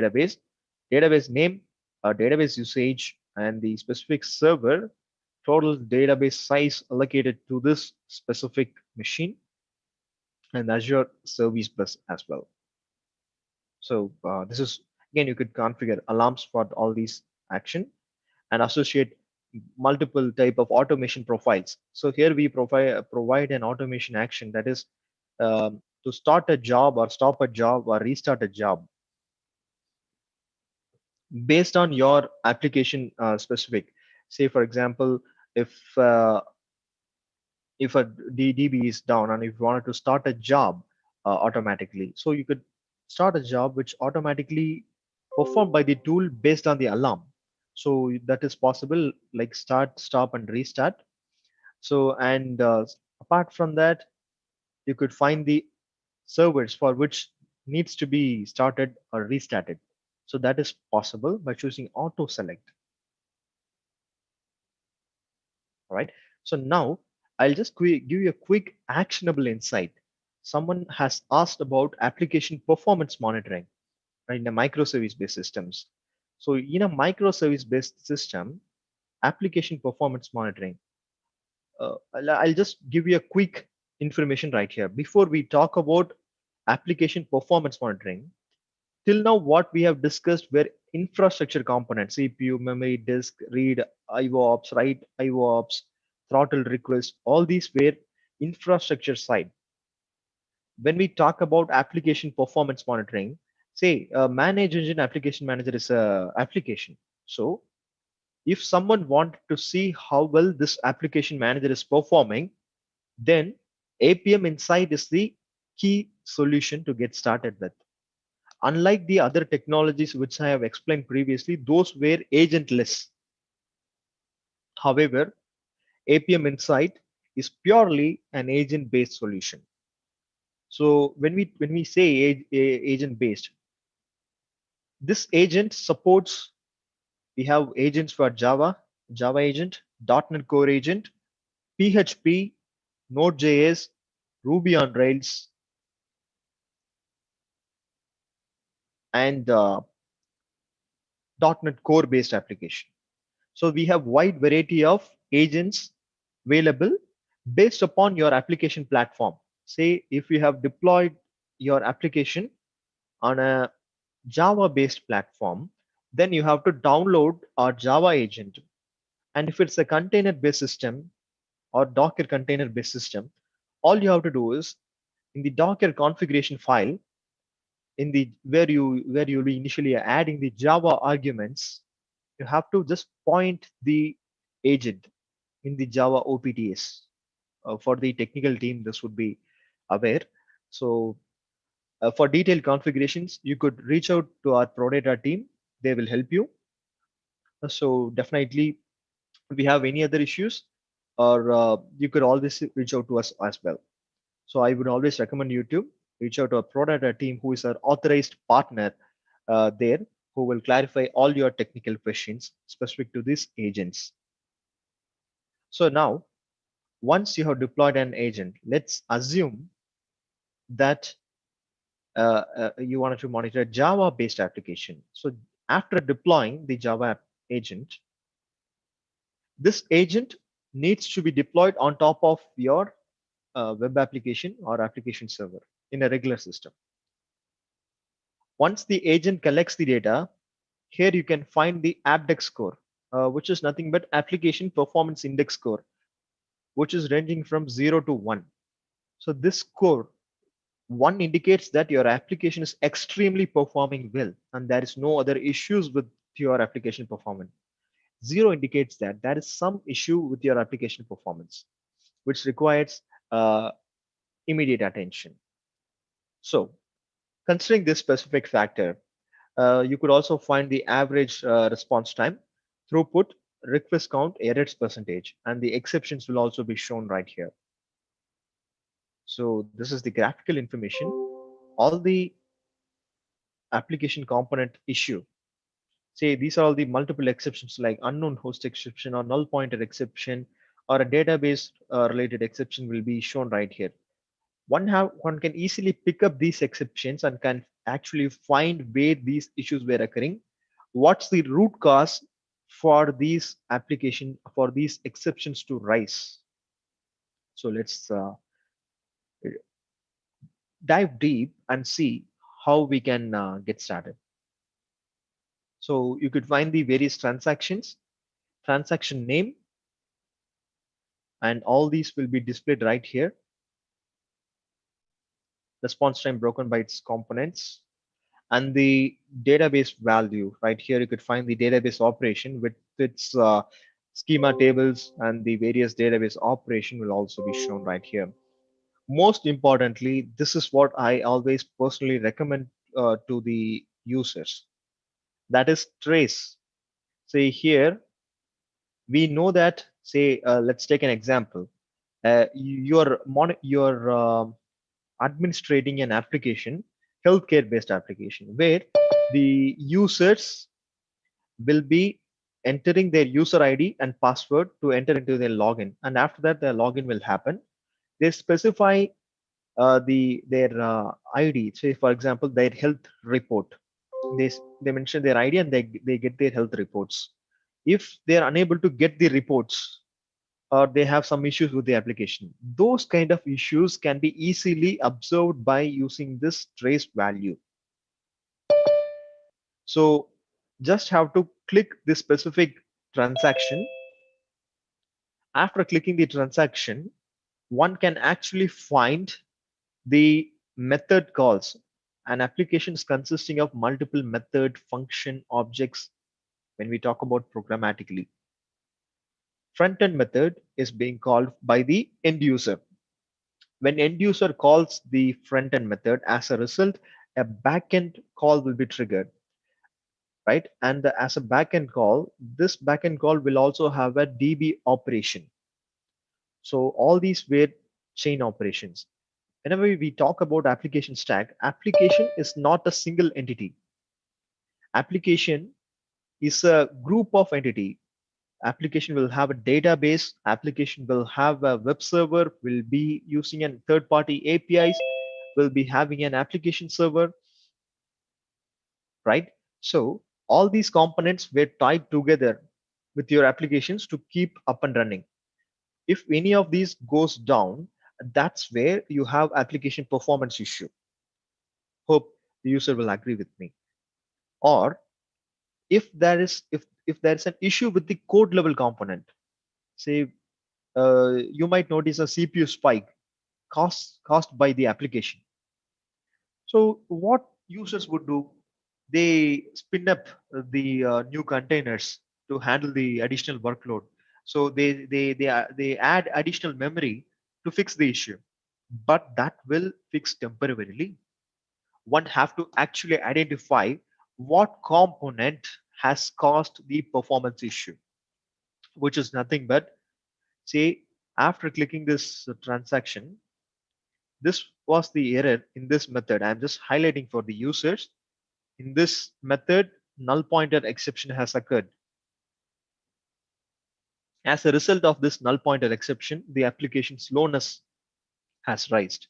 database name, database usage, and the specific server, total database size allocated to this specific machine, and Azure Service Bus as well. So this is, again, you could configure alarms for all these action and associate multiple type of automation profiles. So here we provide an automation action, that is to start a job or stop a job or restart a job based on your application specific. Say for example, if uh, if a DB is down and if you wanted to start a job automatically, so you could start a job which automatically performed by the tool based on the alarm. So that is possible, like start, stop, and restart. So and apart from that, you could find the servers for which needs to be started or restarted. So that is possible by choosing auto select. All right. So now I'll just give you a quick actionable insight. Someone has asked about application performance monitoring in the microservice-based systems. So in a microservice-based system, application performance monitoring, I'll just give you a quick information right here. Before we talk about application performance monitoring, till now what we have discussed were infrastructure components: CPU, memory, disk, read, IO ops, write, IO ops, throttle request. All these were infrastructure side. When we talk about application performance monitoring, say ManageEngine application manager is a application. So if someone wanted to see how well this application manager is performing, then APM Insight is the key solution to get started with. Unlike the other technologies which I have explained previously, those were agentless. However, APM Insight is purely an agent-based solution. So when we say agent-based, this agent supports We have agents for Java, Java agent, .NET Core agent, PHP, Node.js, Ruby on Rails, and .NET Core based application. So we have wide variety of agents available based upon your application platform. Say if you have deployed your application on a Java based platform, then you have to download our Java agent. And if it's a container based system or Docker container based system, all you have to do is in the Docker configuration file, in the where you'll be initially adding the Java arguments, you have to just point the agent in the Java OPTS. For the technical team, this would be aware. So for detailed configurations, you could reach out to our Prodata team. They will help you. So definitely, if we have any other issues, or you could always reach out to us as well. So I would always recommend you to reach out to a Prodata team who is our authorized partner there, who will clarify all your technical questions specific to these agents. So now, once you have deployed an agent, let's assume that you wanted to monitor a Java-based application. So after deploying the Java agent, this agent needs to be deployed on top of your web application or application server in a regular system. Once the agent collects the data, here you can find the AppDex score, which is nothing but application performance index score, which is ranging from 0 to 1. So this score, 1 indicates that your application is extremely performing well and there is no other issues with your application performance. 0 indicates that there is some issue with your application performance, which requires immediate attention. So considering this specific factor, you could also find the average response time, throughput, request count, errors percentage, and the exceptions will also be shown right here. So this is the graphical information. All the application component issue. Say these are all the multiple exceptions like unknown host exception or null pointer exception or a database related exception will be shown right here. One can easily pick up these exceptions and can actually find where these issues were occurring. What's the root cause for these application, for these exceptions to rise? So let's dive deep and see how we can get started. So you could find the various transactions, transaction name, and all these will be displayed right here. Response time broken by its components, and the database value right here. You could find the database operation with its schema tables, and the various database operation will also be shown right here. Most importantly, this is what I always personally recommend to the users. That is trace. Say here, we know that, say, let's take an example. You're administrating an application, healthcare based application, where the users will be entering their user ID and password to enter into their login. And after that, their login will happen. They specify their ID. Say, for example, their health report. They mention their ID and they get their health reports. If they are unable to get the reports, or they have some issues with the application, those kind of issues can be easily observed by using this trace value. So just have to click this specific transaction. After clicking the transaction, one can actually find the method calls. An application is consisting of multiple method, function, objects when we talk about programmatically. Front-end method is being called by the end user. When end user calls the front-end method, as a result, a backend call will be triggered, right? And as a backend call, this backend call will also have a DB operation. So all these were chain operations. Whenever we talk about application stack, application is not a single entity. Application is a group of entity. Application will have a database, application will have a web server, will be using a third-party APIs, will be having an application server, right? So all these components were tied together with your applications to keep up and running. If any of these goes down, that's where you have application performance issue. Hope the user will agree with me. Or if there is an issue with the code level component, say you might notice a CPU spike caused by the application. So what users would do, they spin up the new containers to handle the additional workload. So they add additional memory to fix the issue, but that will fix temporarily. One have to actually identify what component has caused the performance issue, which is nothing but, say, after clicking this transaction, this was the error in this method. I'm just highlighting for the users. In this method, null pointer exception has occurred. As a result of this null pointer exception, the application slowness has raised.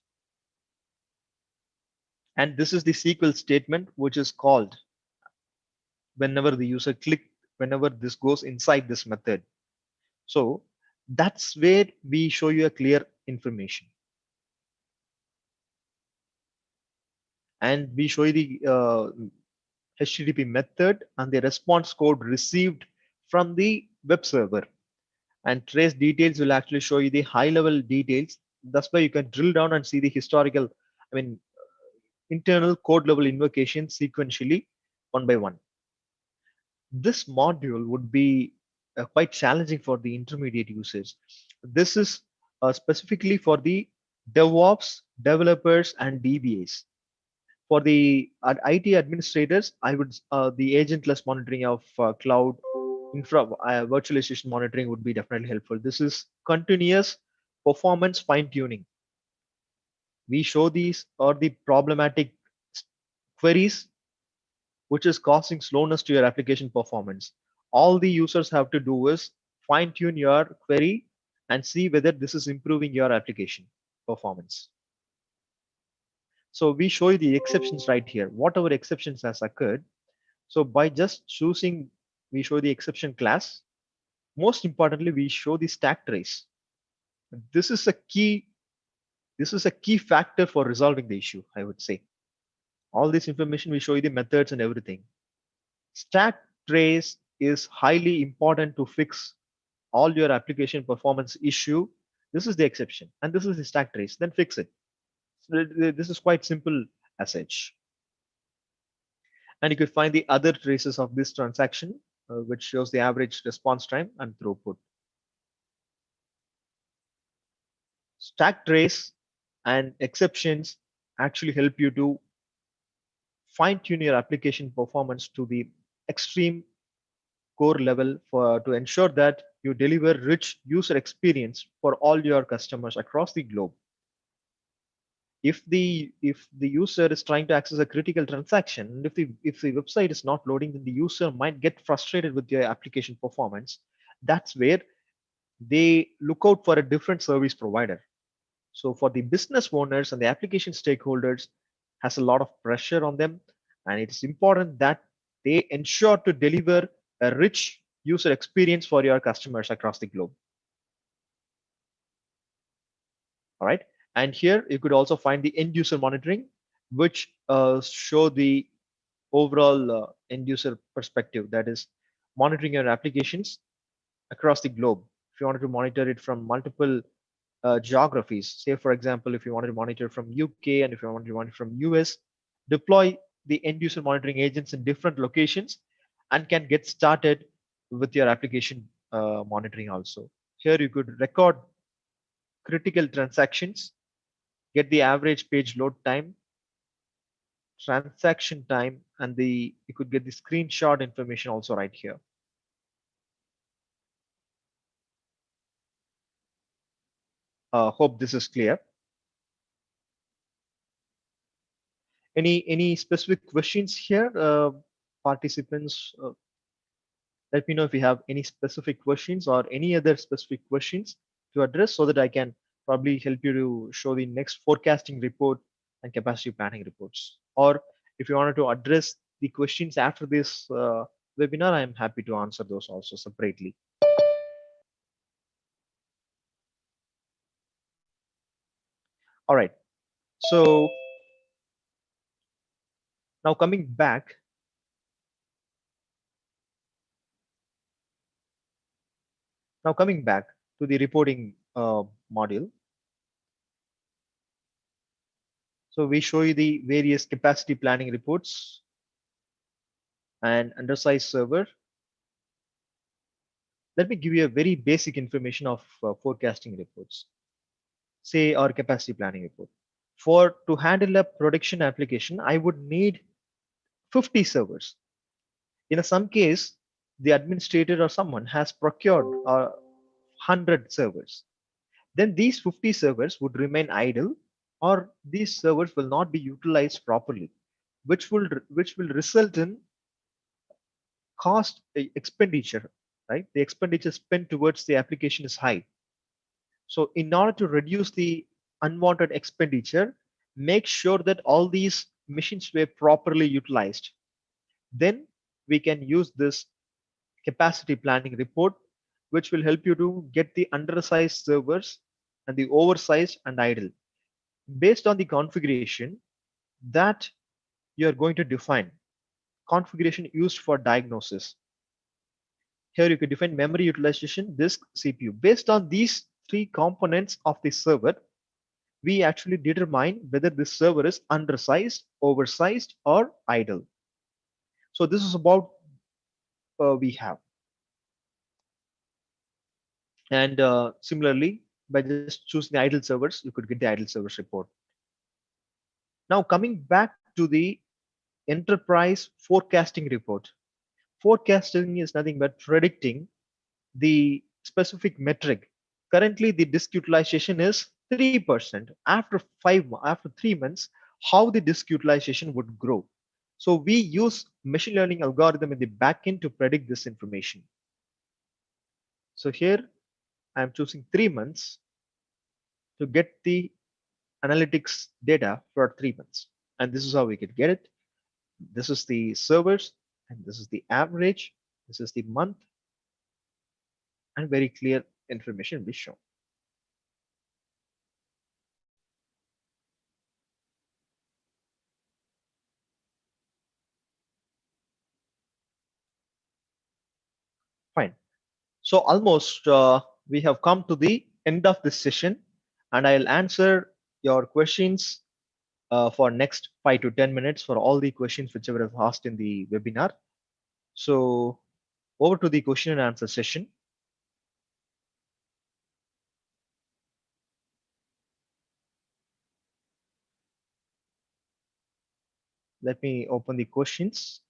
And this is the SQL statement which is called whenever the user whenever this goes inside this method. So that's where we show you a clear information. And we show you the HTTP method and the response code received from the web server. And trace details will actually show you the high level details. That's why you can drill down and see the historical, internal code level invocation sequentially one by one. This module would be quite challenging for the intermediate users. This is specifically for the DevOps, developers, and DBAs. For the IT administrators, I would the agentless monitoring of cloud infra virtualization monitoring would be definitely helpful. This is continuous performance fine tuning. We show these are the problematic queries which is causing slowness to your application performance. All the users have to do is fine tune your query and see whether this is improving your application performance. So we show you the exceptions right here. Whatever exceptions has occurred. So by just choosing, we show the exception class. Most importantly, we show the stack trace. This is a key. This is a key factor for resolving the issue, I would say. All this information, we show you the methods and everything. Stack trace is highly important to fix all your application performance issue. This is the exception, and this is the stack trace. Then fix it. So this is quite simple as such. And you could find the other traces of this transaction, which shows the average response time and throughput. Stack trace and exceptions actually help you to fine tune your application performance to the extreme core level to ensure that you deliver rich user experience for all your customers across the globe. If the user is trying to access a critical transaction, if the website is not loading, then the user might get frustrated with your application performance. That's where they look out for a different service provider. So for the business owners and the application stakeholders has a lot of pressure on them, and it is important that they ensure to deliver a rich user experience for your customers across the globe. All right. And here you could also find the end user monitoring, which show the overall end user perspective, that is monitoring your applications across the globe. If you wanted to monitor it from multiple geographies, say for example, if you wanted to monitor from UK and if you wanted to monitor from US, deploy the end user monitoring agents in different locations and can get started with your application monitoring also. Here you could record critical transactions, get the average page load time, transaction time, and you could get the screenshot information also right here. Hope this is clear. Any specific questions here, participants? Let me know if you have any specific questions or any other specific questions to address so that I can probably help you to show the next forecasting report and capacity planning reports. Or if you wanted to address the questions after this webinar, I am happy to answer those also separately. All right. So now coming back, to the reporting module. So we show you the various capacity planning reports and undersized server. Let me give you a very basic information of forecasting reports. Say our capacity planning report. For to handle a production application, I would need 50 servers. In some case, the administrator or someone has procured 100 servers. Then these 50 servers would remain idle, or these servers will not be utilized properly, which will result in cost expenditure, right? The expenditure spent towards the application is high. So in order to reduce the unwanted expenditure, make sure that all these machines were properly utilized. Then we can use this capacity planning report, which will help you to get the undersized servers and the oversized and idle. Based on the configuration that you are going to define, configuration used for diagnosis. Here you can define memory utilization, disk, CPU. Based on these three components of the server, we actually determine whether this server is undersized, oversized, or idle. So this is about we have. And similarly, by just choosing the idle servers, you could get the idle servers report. Now coming back to the enterprise forecasting report. Forecasting is nothing but predicting the specific metric. Currently, the disk utilization is 3%. After 3 months, how the disk utilization would grow. So we use machine learning algorithm in the backend to predict this information. So here I'm choosing 3 months to get the analytics data for 3 months. And this is how we could get it. This is the servers, and this is the average. This is the month, and very clear information will be shown. Fine. So almost we have come to the end of this session, and I'll answer your questions for next 5 to 10 minutes for all the questions whichever is asked in the webinar. So over to the question and answer session. Let me open the questions.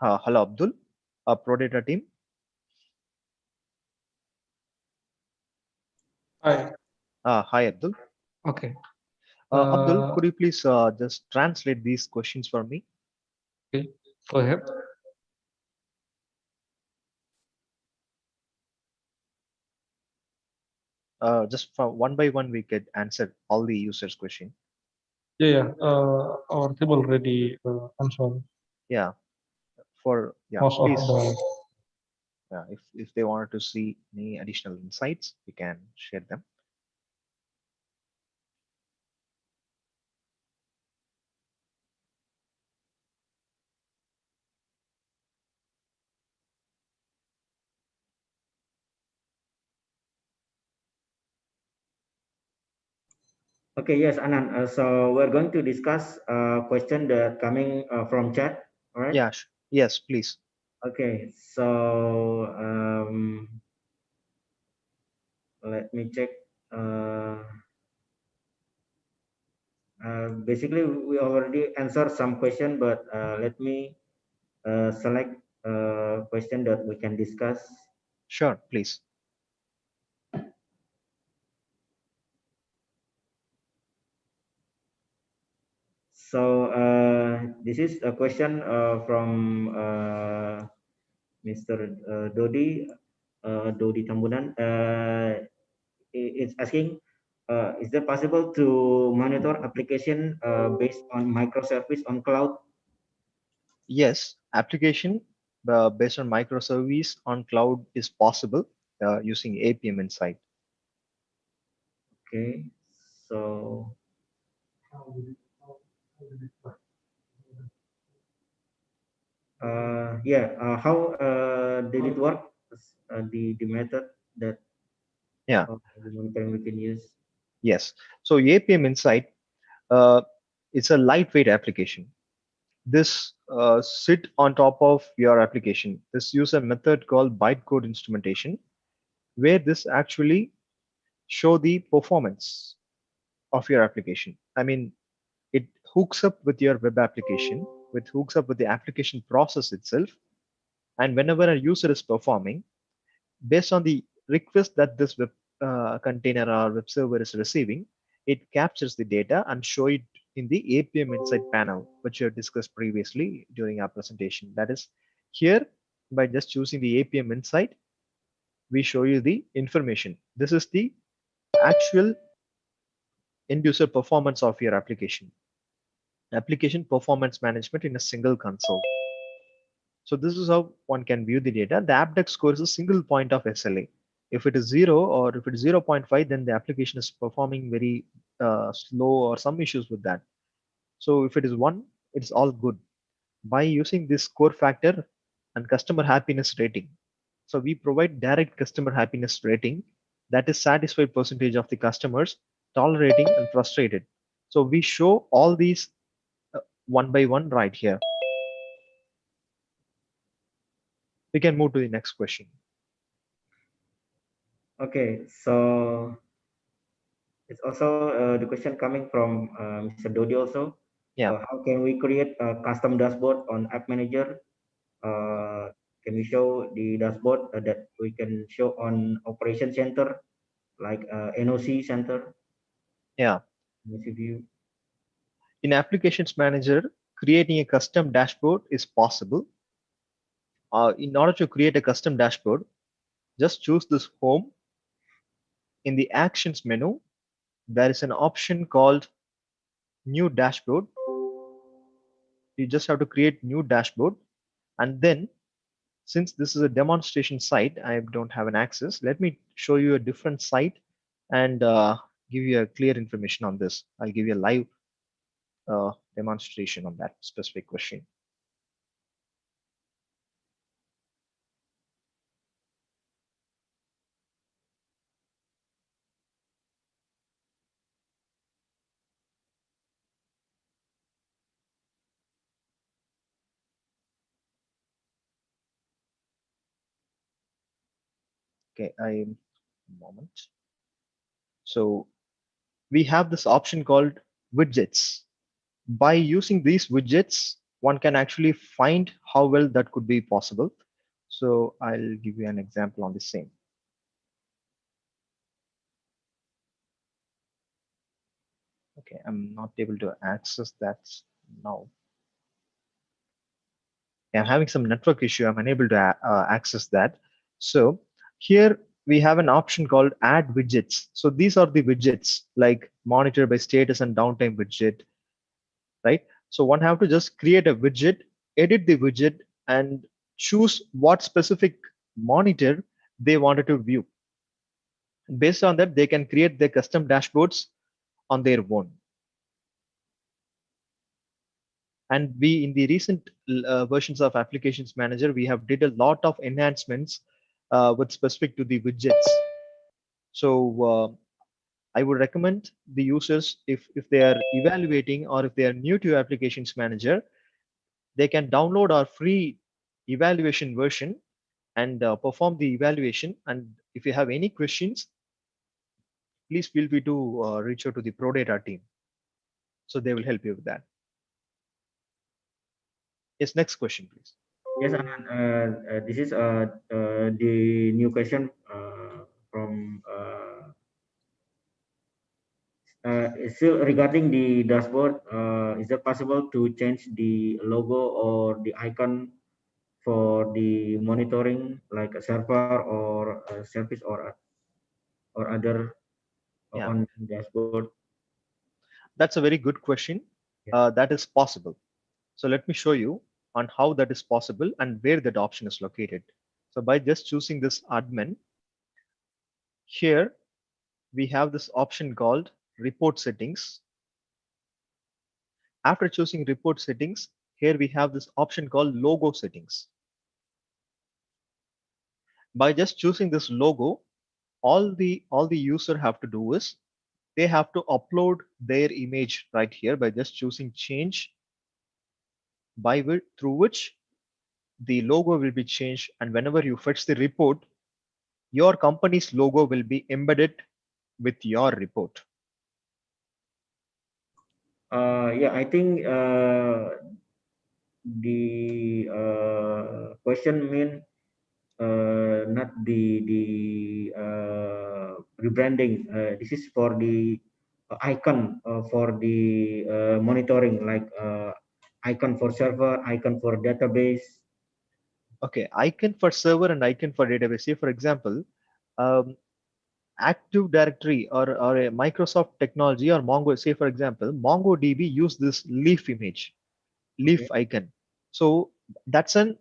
Hello, Abdul, Prodata team. Hi. Hi, Abdul. Okay. Abdul, could you please just translate these questions for me? Okay. Go ahead. Just for one by one, we could answer all the users' question. Yeah. Our team already answered. Yeah. Most Please. of the. If they wanted to see any additional insights, we can share them. Okay, yes, Anand. So we're going to discuss a question that coming from chat. All right. Yeah. Yes, please. Okay. So let me check. Basically, we already answered some question, but let me select a question that we can discuss. Sure, please. So this is a question from Mr. Dodi Tambunan. It's asking, is it possible to monitor application based on microservice on cloud? Yes, application based on microservice on cloud is possible using APM Insight. Okay, so how did it work? The method that Yeah. the monitoring we can use. Yes. So APM Insight, uh, it's a lightweight application. This sit on top of your application. This use a method called bytecode instrumentation, where this actually show the performance of your application. I mean, it hooks up with your web application, it hooks up with the application process itself, and whenever a user is performing, based on the request that this web container or web server is receiving, it captures the data and show it in the APM Insight panel, which we have discussed previously during our presentation. That is, here, by just choosing the APM Insight, we show you the information. This is the actual end user performance of your application performance management in a single console. So this is how one can view the data. The AppDex score is a single point of SLA. If it is 0 or if it is 0.5, then the application is performing very slow or some issues with that. So if it is 1, it's all good. By using this score factor and customer happiness rating, so we provide direct customer happiness rating, that is satisfied percentage of the customers, tolerating and frustrated. So we show all these one by one right here. We can move to the next question. Okay, so it's also the question coming from Mr. Dodi also. Yeah. How can we create a custom dashboard on App Manager? Can we show the dashboard that we can show on Operation Center, like NOC Center? Yeah. NOC view. In Applications Manager, creating a custom dashboard is possible. In order to create a custom dashboard, just choose this home. In the Actions menu, there is an option called New Dashboard. You just have to create new dashboard, and then since this is a demonstration site, I don't have an access. Let me show you a different site and give you a clear information on this. I'll give you a live demonstration on that specific question. Okay, moment. So we have this option called widgets. By using these widgets, one can actually find how well that could be possible. So I'll give you an example on the same. Okay, I'm not able to access that now. I'm having some network issue. I'm unable to access that. So here we have an option called add widgets. So these are the widgets like monitor by status and downtime widget, right? So one have to just create a widget, edit the widget, and choose what specific monitor they wanted to view. Based on that, they can create their custom dashboards on their own. And we, in the recent versions of Applications Manager, we have did a lot of enhancements with specific to the widgets. So I would recommend the users, if they are evaluating or if they are new to Applications Manager, they can download our free evaluation version and perform the evaluation. And if you have any questions, please feel free to reach out to the Prodata team. So they will help you with that. Yes, next question, please. Yes, Anand, this is the new question from still regarding the dashboard. Is it possible to change the logo or the icon for the monitoring, like a server or a service or other Yeah, on dashboard? that's a very good question. Yeah. That is possible. So let me show you on how that is possible and where that option is located. So by just choosing this admin, here we have this option called report settings. After choosing report settings, here we have this option called logo settings. By just choosing this logo, all the user have to do is they have to upload their image right here by just choosing change through which the logo will be changed, and whenever you fetch the report, your company's logo will be embedded with your report. Yeah, I think the question mean not the rebranding. This is for the icon for the monitoring, like icon for server, icon for database. Okay, icon for server and icon for database. Say for example, um, Active Directory or a Microsoft technology or Mongo. Say for example, MongoDB use this leaf image, leaf Okay. icon. So that's an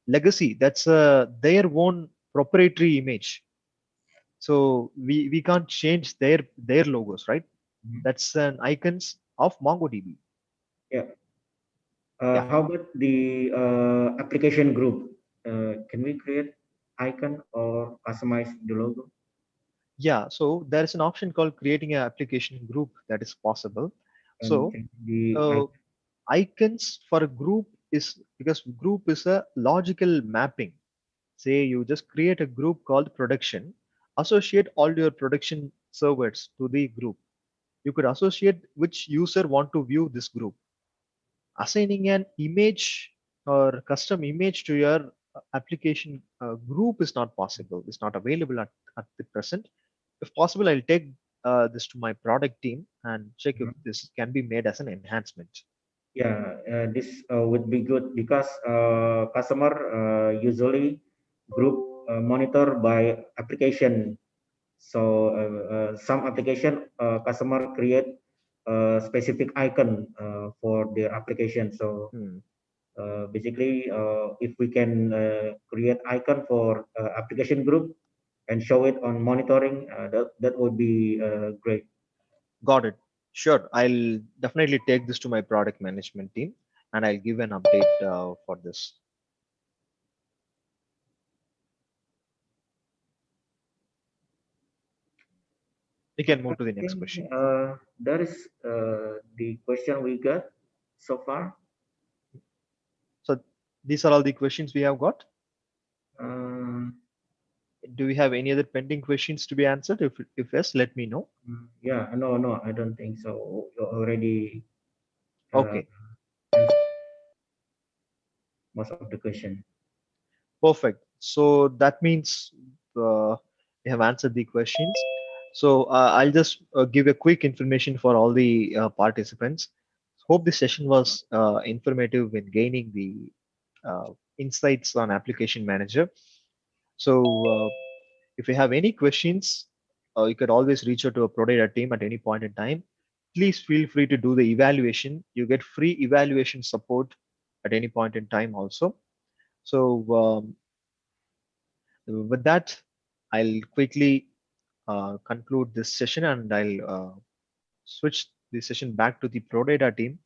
legacy. That's their own proprietary image. So we can't change their logos, right? Mhm. That's an icons of MongoDB. Yeah. Yeah. How about the application group? Can we create icon or customize the logo Yeah, so there is an option called creating an application group that is possible. and So change the uh, icon? icons for a group is because group is a logical mapping. Say you just create a group called production, associate all your production servers to the group. You could associate which user want to view this group. Assigning an image or custom image to your application group is not possible. It's not available at the present. If possible, I'll take this to my product team and check if this can be made as an enhancement. Yeah, this would be good because customer usually group monitor by application. So some application customer create a specific icon for their application. So Hmm. basically, if we can create icon for application group and show it on monitoring, that would be great. Got it. Sure. I'll definitely take this to my product management team and I'll give an update for this. We can move to the I next think question. that is the question we got so far. So these are all the questions we have got. Um, Do we have any other pending questions to be answered? If yes, let me know. yeah, no, I don't think so. You already uh, Okay, answered most of the question. perfect. So that means we have answered the questions. So I'll just give a quick information for all the participants. Hope this session was informative in gaining the insights on Application Manager. So if you have any questions, you could always reach out to a Prodata team at any point in time. Please feel free to do the evaluation. You get free evaluation support at any point in time also. So with that, I'll quickly conclude this session and I'll switch the session back to the Prodata team.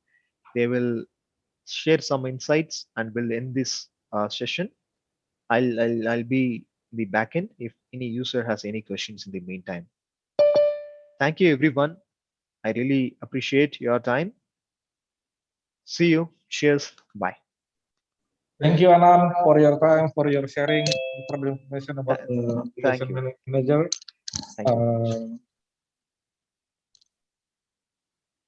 They will share some insights and will end this session. I'll be the backend if any user has any questions in the meantime. Thank you, everyone. I really appreciate your time. See you. Cheers. Bye. Thank you, Anand, for your time, for your sharing, and for the information about Th- the Thank application you. manager. Thank you very much.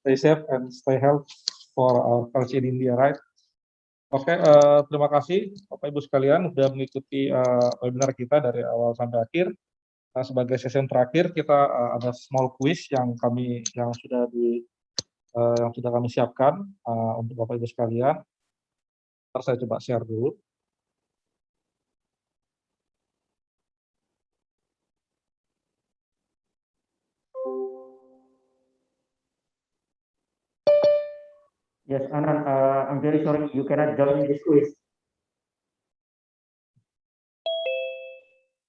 Uh, Stay safe and stay healthy for our culture in India, right? Oke, terima kasih Bapak Ibu sekalian sudah mengikuti webinar kita dari awal sampai akhir. Sebagai sesi terakhir kita ada small quiz yang sudah kami siapkan untuk Bapak Ibu sekalian. Ntar saya coba share dulu. Yes, Anand, I'm very sorry you cannot join this quiz.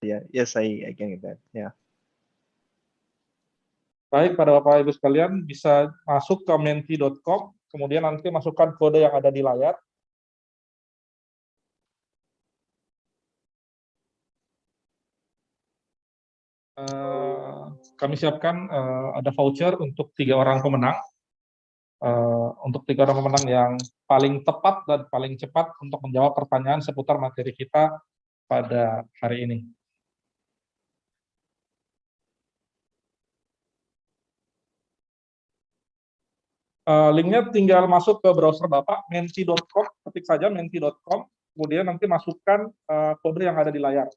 Yeah, yes, I can get that. Yeah. Baik, pada Bapak Ibu sekalian bisa masuk ke menti.com, kemudian nanti masukkan kode yang ada di layar. Kami siapkan ada voucher untuk 3 orang pemenang. Untuk 3 orang pemenang yang paling tepat dan paling cepat untuk menjawab pertanyaan seputar materi kita pada hari ini. Linknya tinggal masuk ke browser Bapak, menti.com, ketik saja menti.com, kemudian nanti masukkan kode yang ada di layar.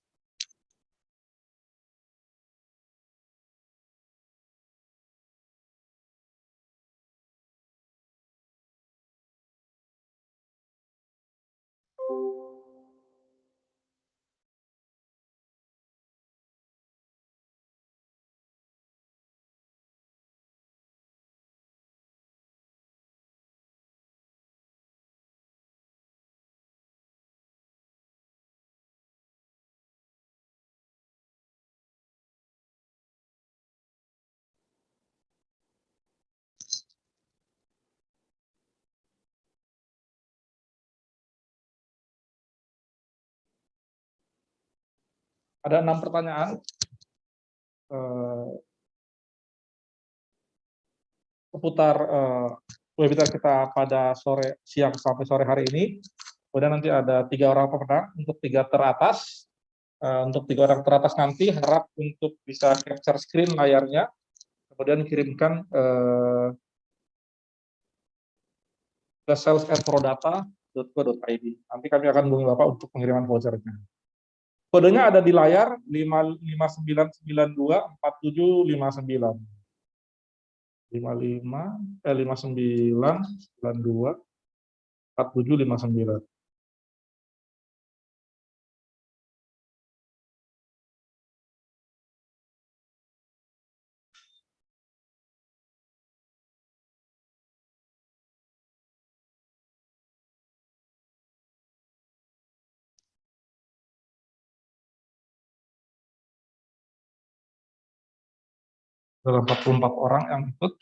Ada 6 pertanyaan seputar webinar kita pada siang sampai sore hari ini. Kemudian nanti ada 3 orang pemenang untuk 3 teratas. Untuk 3 orang teratas nanti harap untuk bisa capture screen layarnya, kemudian kirimkan ke sales@prodata.co.id. Nanti kami akan hubungi Bapak untuk pengiriman vouchernya. Kodenya ada di layar 59924759. 59924759. Ada 44 orang yang ikut.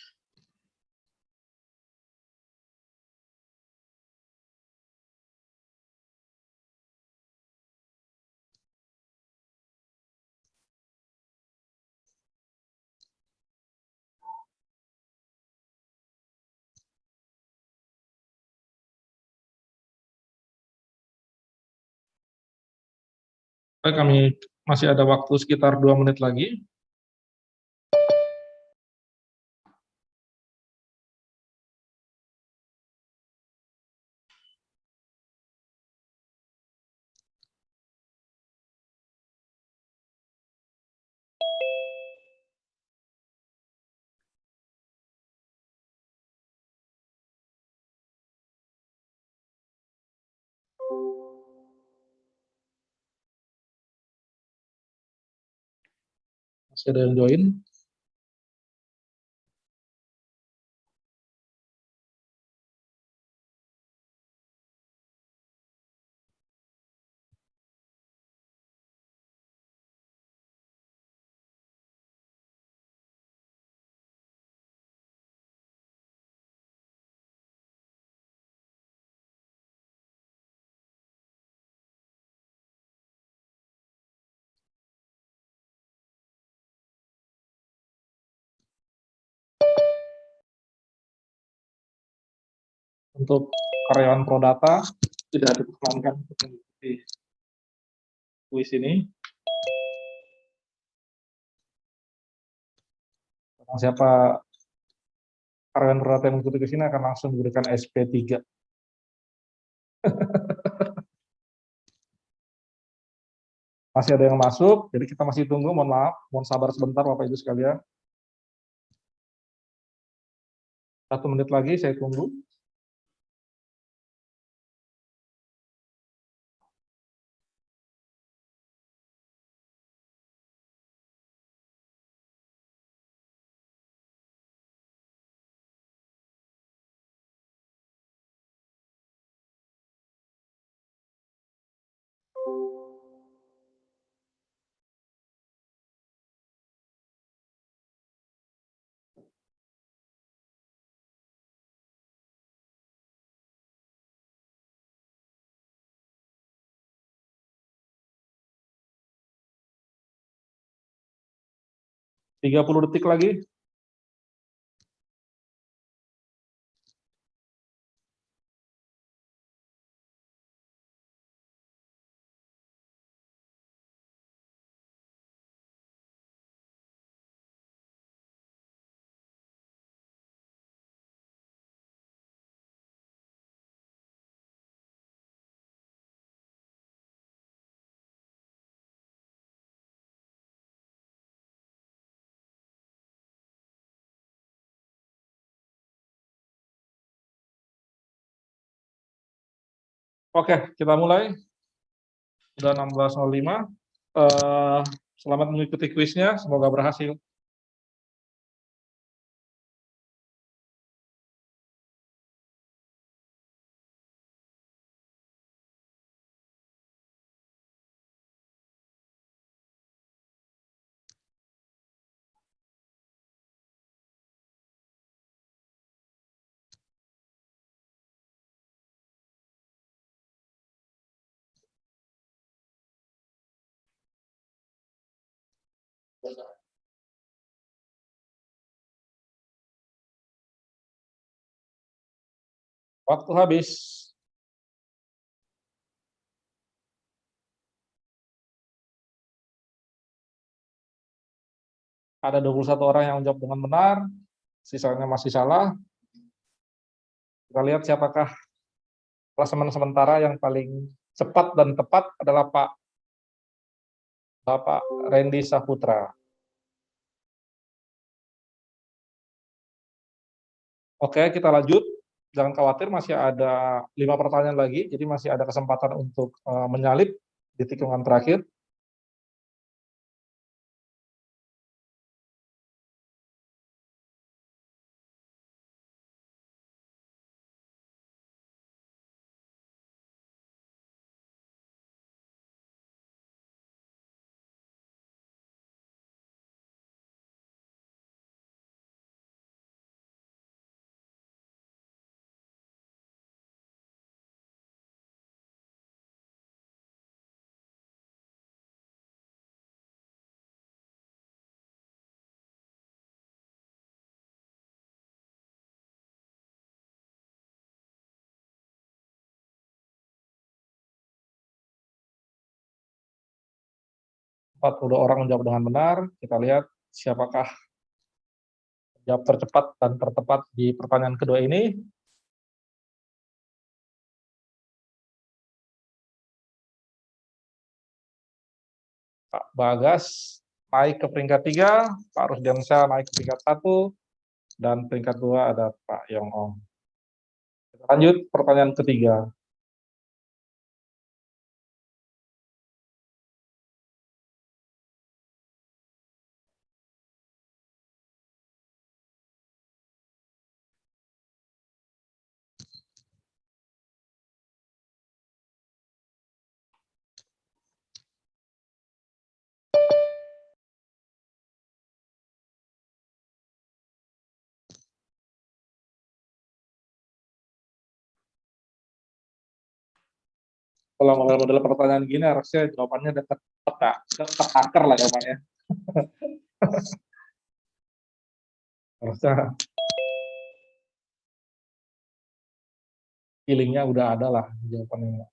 Kami masih ada waktu sekitar 2 menit lagi. Masih ada yang join. Untuk karyawan Prodata tidak diperkenankan untuk mengikuti kuis ini. Siapa karyawan Prodata yang mengikuti ke sini akan langsung diberikan SP3. Masih ada yang masuk, jadi kita masih tunggu, mohon maaf, mohon sabar sebentar Bapak Ibu sekalian. 1 menit lagi saya tunggu. Tiga 30 detik lagi. Oke, kita mulai. Sudah 16.05. Selamat mengikuti kuisnya, semoga berhasil. Waktu habis. Ada 21 orang yang menjawab dengan benar, sisanya masih salah. Kita lihat siapakah klasemen sementara yang paling cepat dan tepat adalah Bapak Randy Saputra. Oke, kita lanjut. Jangan khawatir, masih ada 5 pertanyaan lagi, jadi masih ada kesempatan untuk menyalip di tikungan terakhir. Empat 40 orang menjawab dengan benar. Kita lihat siapakah jawab tercepat dan tertepat di pertanyaan kedua ini. Pak Bagas naik ke peringkat 3, Pak Rusdiansyah naik ke peringkat 1, dan peringkat 2 ada Pak Yong Ong. Kita lanjut pertanyaan ketiga. Kalau model pertanyaan gini harusnya jawabannya dekat akar lah jawabannya. Harusnya feelingnya udah ada lah jawabannya.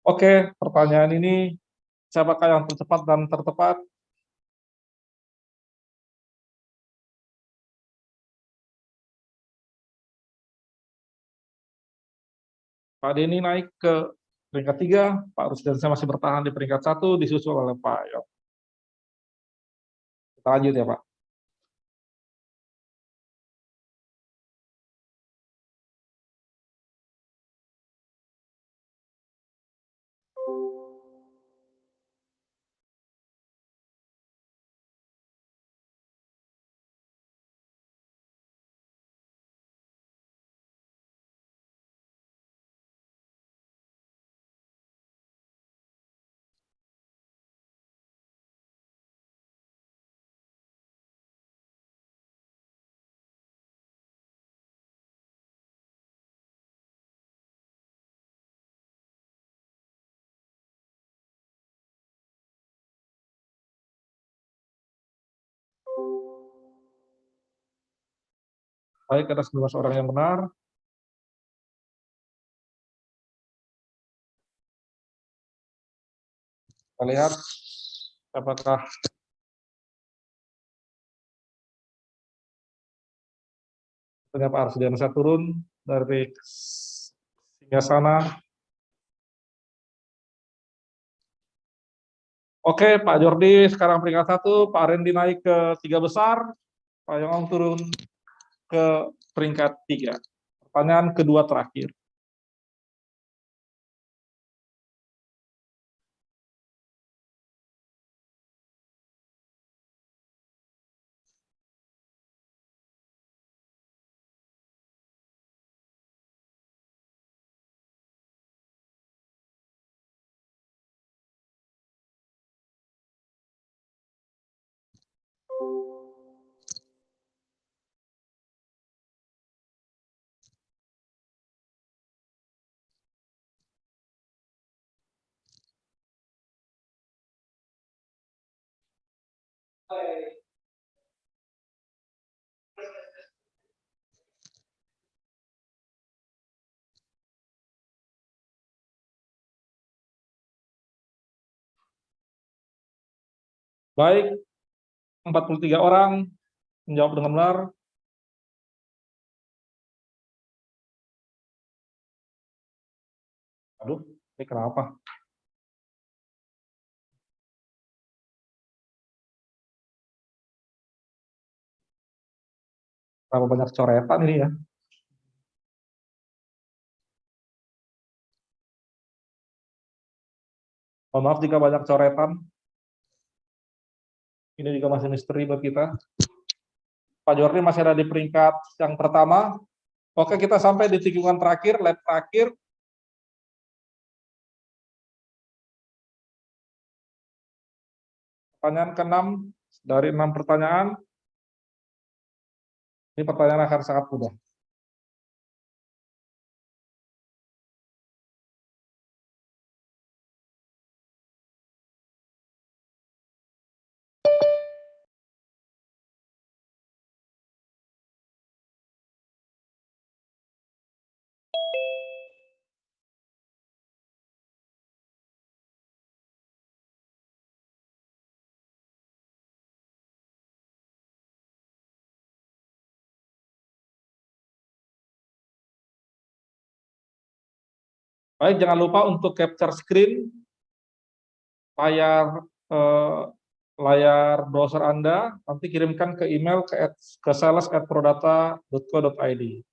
Oke, pertanyaan ini, siapakah yang tercepat dan tertepat? Pak Denny naik ke peringkat 3, Pak Rusdiansyah masih bertahan di peringkat 1, disusul oleh Pak Yok. Kita lanjut ya Pak. Baik, ada 11 orang yang benar. Kita lihat apakah Pak Rusdiansyah turun dari singgasana. Oke, Pak Jordi sekarang peringkat 1, Pak Randy naik ke 3 besar, Pak Yongong turun ke peringkat 3. Pertanyaan kedua terakhir. Baik, 43 orang menjawab dengan benar. Aduh, ini kenapa? Kenapa banyak coretan ini ya? Mohon maaf jika banyak coretan. Ini juga masih misteri buat kita. Pak Jordi masih ada di peringkat yang pertama. Oke, kita sampai di tikungan terakhir, lap terakhir. Pertanyaan ke-6 dari 6 pertanyaan. Ini pertanyaan akan sangat mudah. Baik, jangan lupa untuk capture screen layar browser Anda, nanti kirimkan ke email ke sales@prodata.co.id.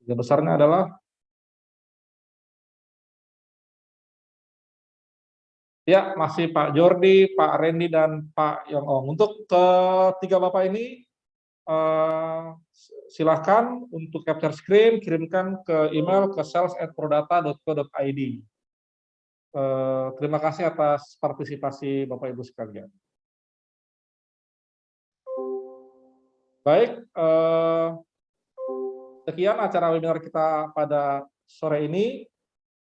Tiga besarnya adalah ya, masih Pak Jordi, Pak Randy, dan Pak Yongong. Untuk ketiga Bapak ini, silahkan untuk capture screen, kirimkan ke email ke sales@prodata.co.id. Terima kasih atas partisipasi Bapak Ibu sekalian. Baik, sekian acara webinar kita pada sore ini.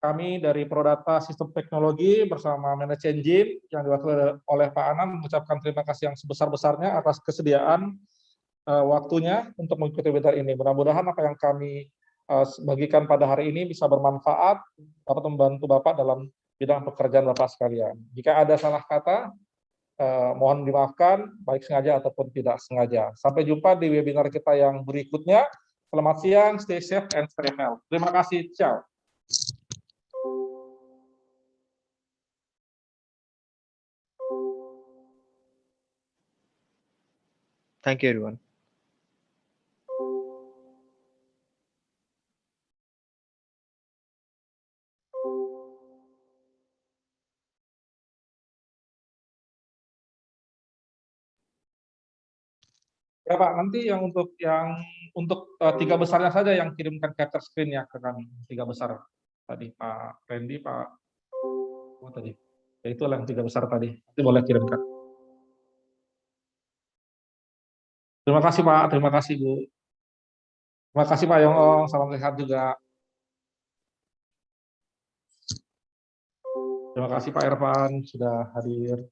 kami dari Prodata Sistem Teknologi bersama ManageEngine yang diwakili oleh Pak Anan mengucapkan terima kasih yang sebesar-besarnya atas kesediaan waktunya untuk mengikuti webinar ini. Mudah-mudahan apa yang kami bagikan pada hari ini bisa bermanfaat, dapat membantu Bapak dalam bidang pekerjaan Bapak sekalian. Jika ada salah kata, mohon dimaafkan, baik sengaja ataupun tidak sengaja. Sampai jumpa di webinar kita yang berikutnya. Selamat siang, stay safe and stay healthy. Terima kasih, ciao. Thank you, everyone. Ya Pak, nanti yang untuk tiga besarnya saja yang kirimkan capture screen ya ke kami, tiga besar tadi Pak Randy, Pak tadi, ya itulah yang tiga besar tadi, nanti boleh kirimkan. Terima kasih Pak, terima kasih Bu, terima kasih Pak Yong, salam sehat juga. Terima kasih Pak Irfan sudah hadir.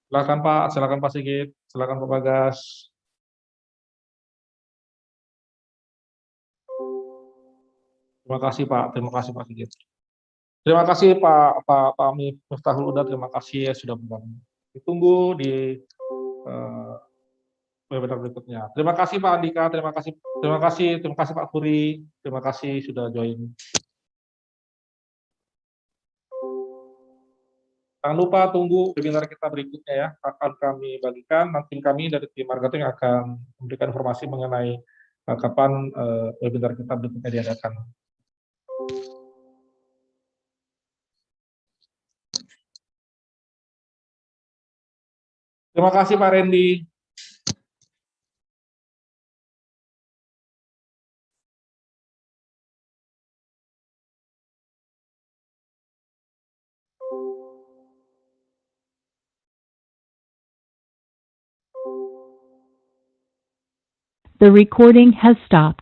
Silakan Pak Sigit, silakan Pak Bagas. Terima kasih Pak Sigit. Terima kasih Pak Miftahul Huda, terima kasih ya sudah membantu. Ditunggu di webinar berikutnya. Terima kasih Pak Andika, terima kasih Pak Puri, terima kasih sudah join. Jangan lupa tunggu webinar kita berikutnya ya, akan kami bagikan, nanti kami dari tim marketing akan memberikan informasi mengenai kapan webinar kita berikutnya diadakan. Terima kasih Pak Randy. The recording has stopped.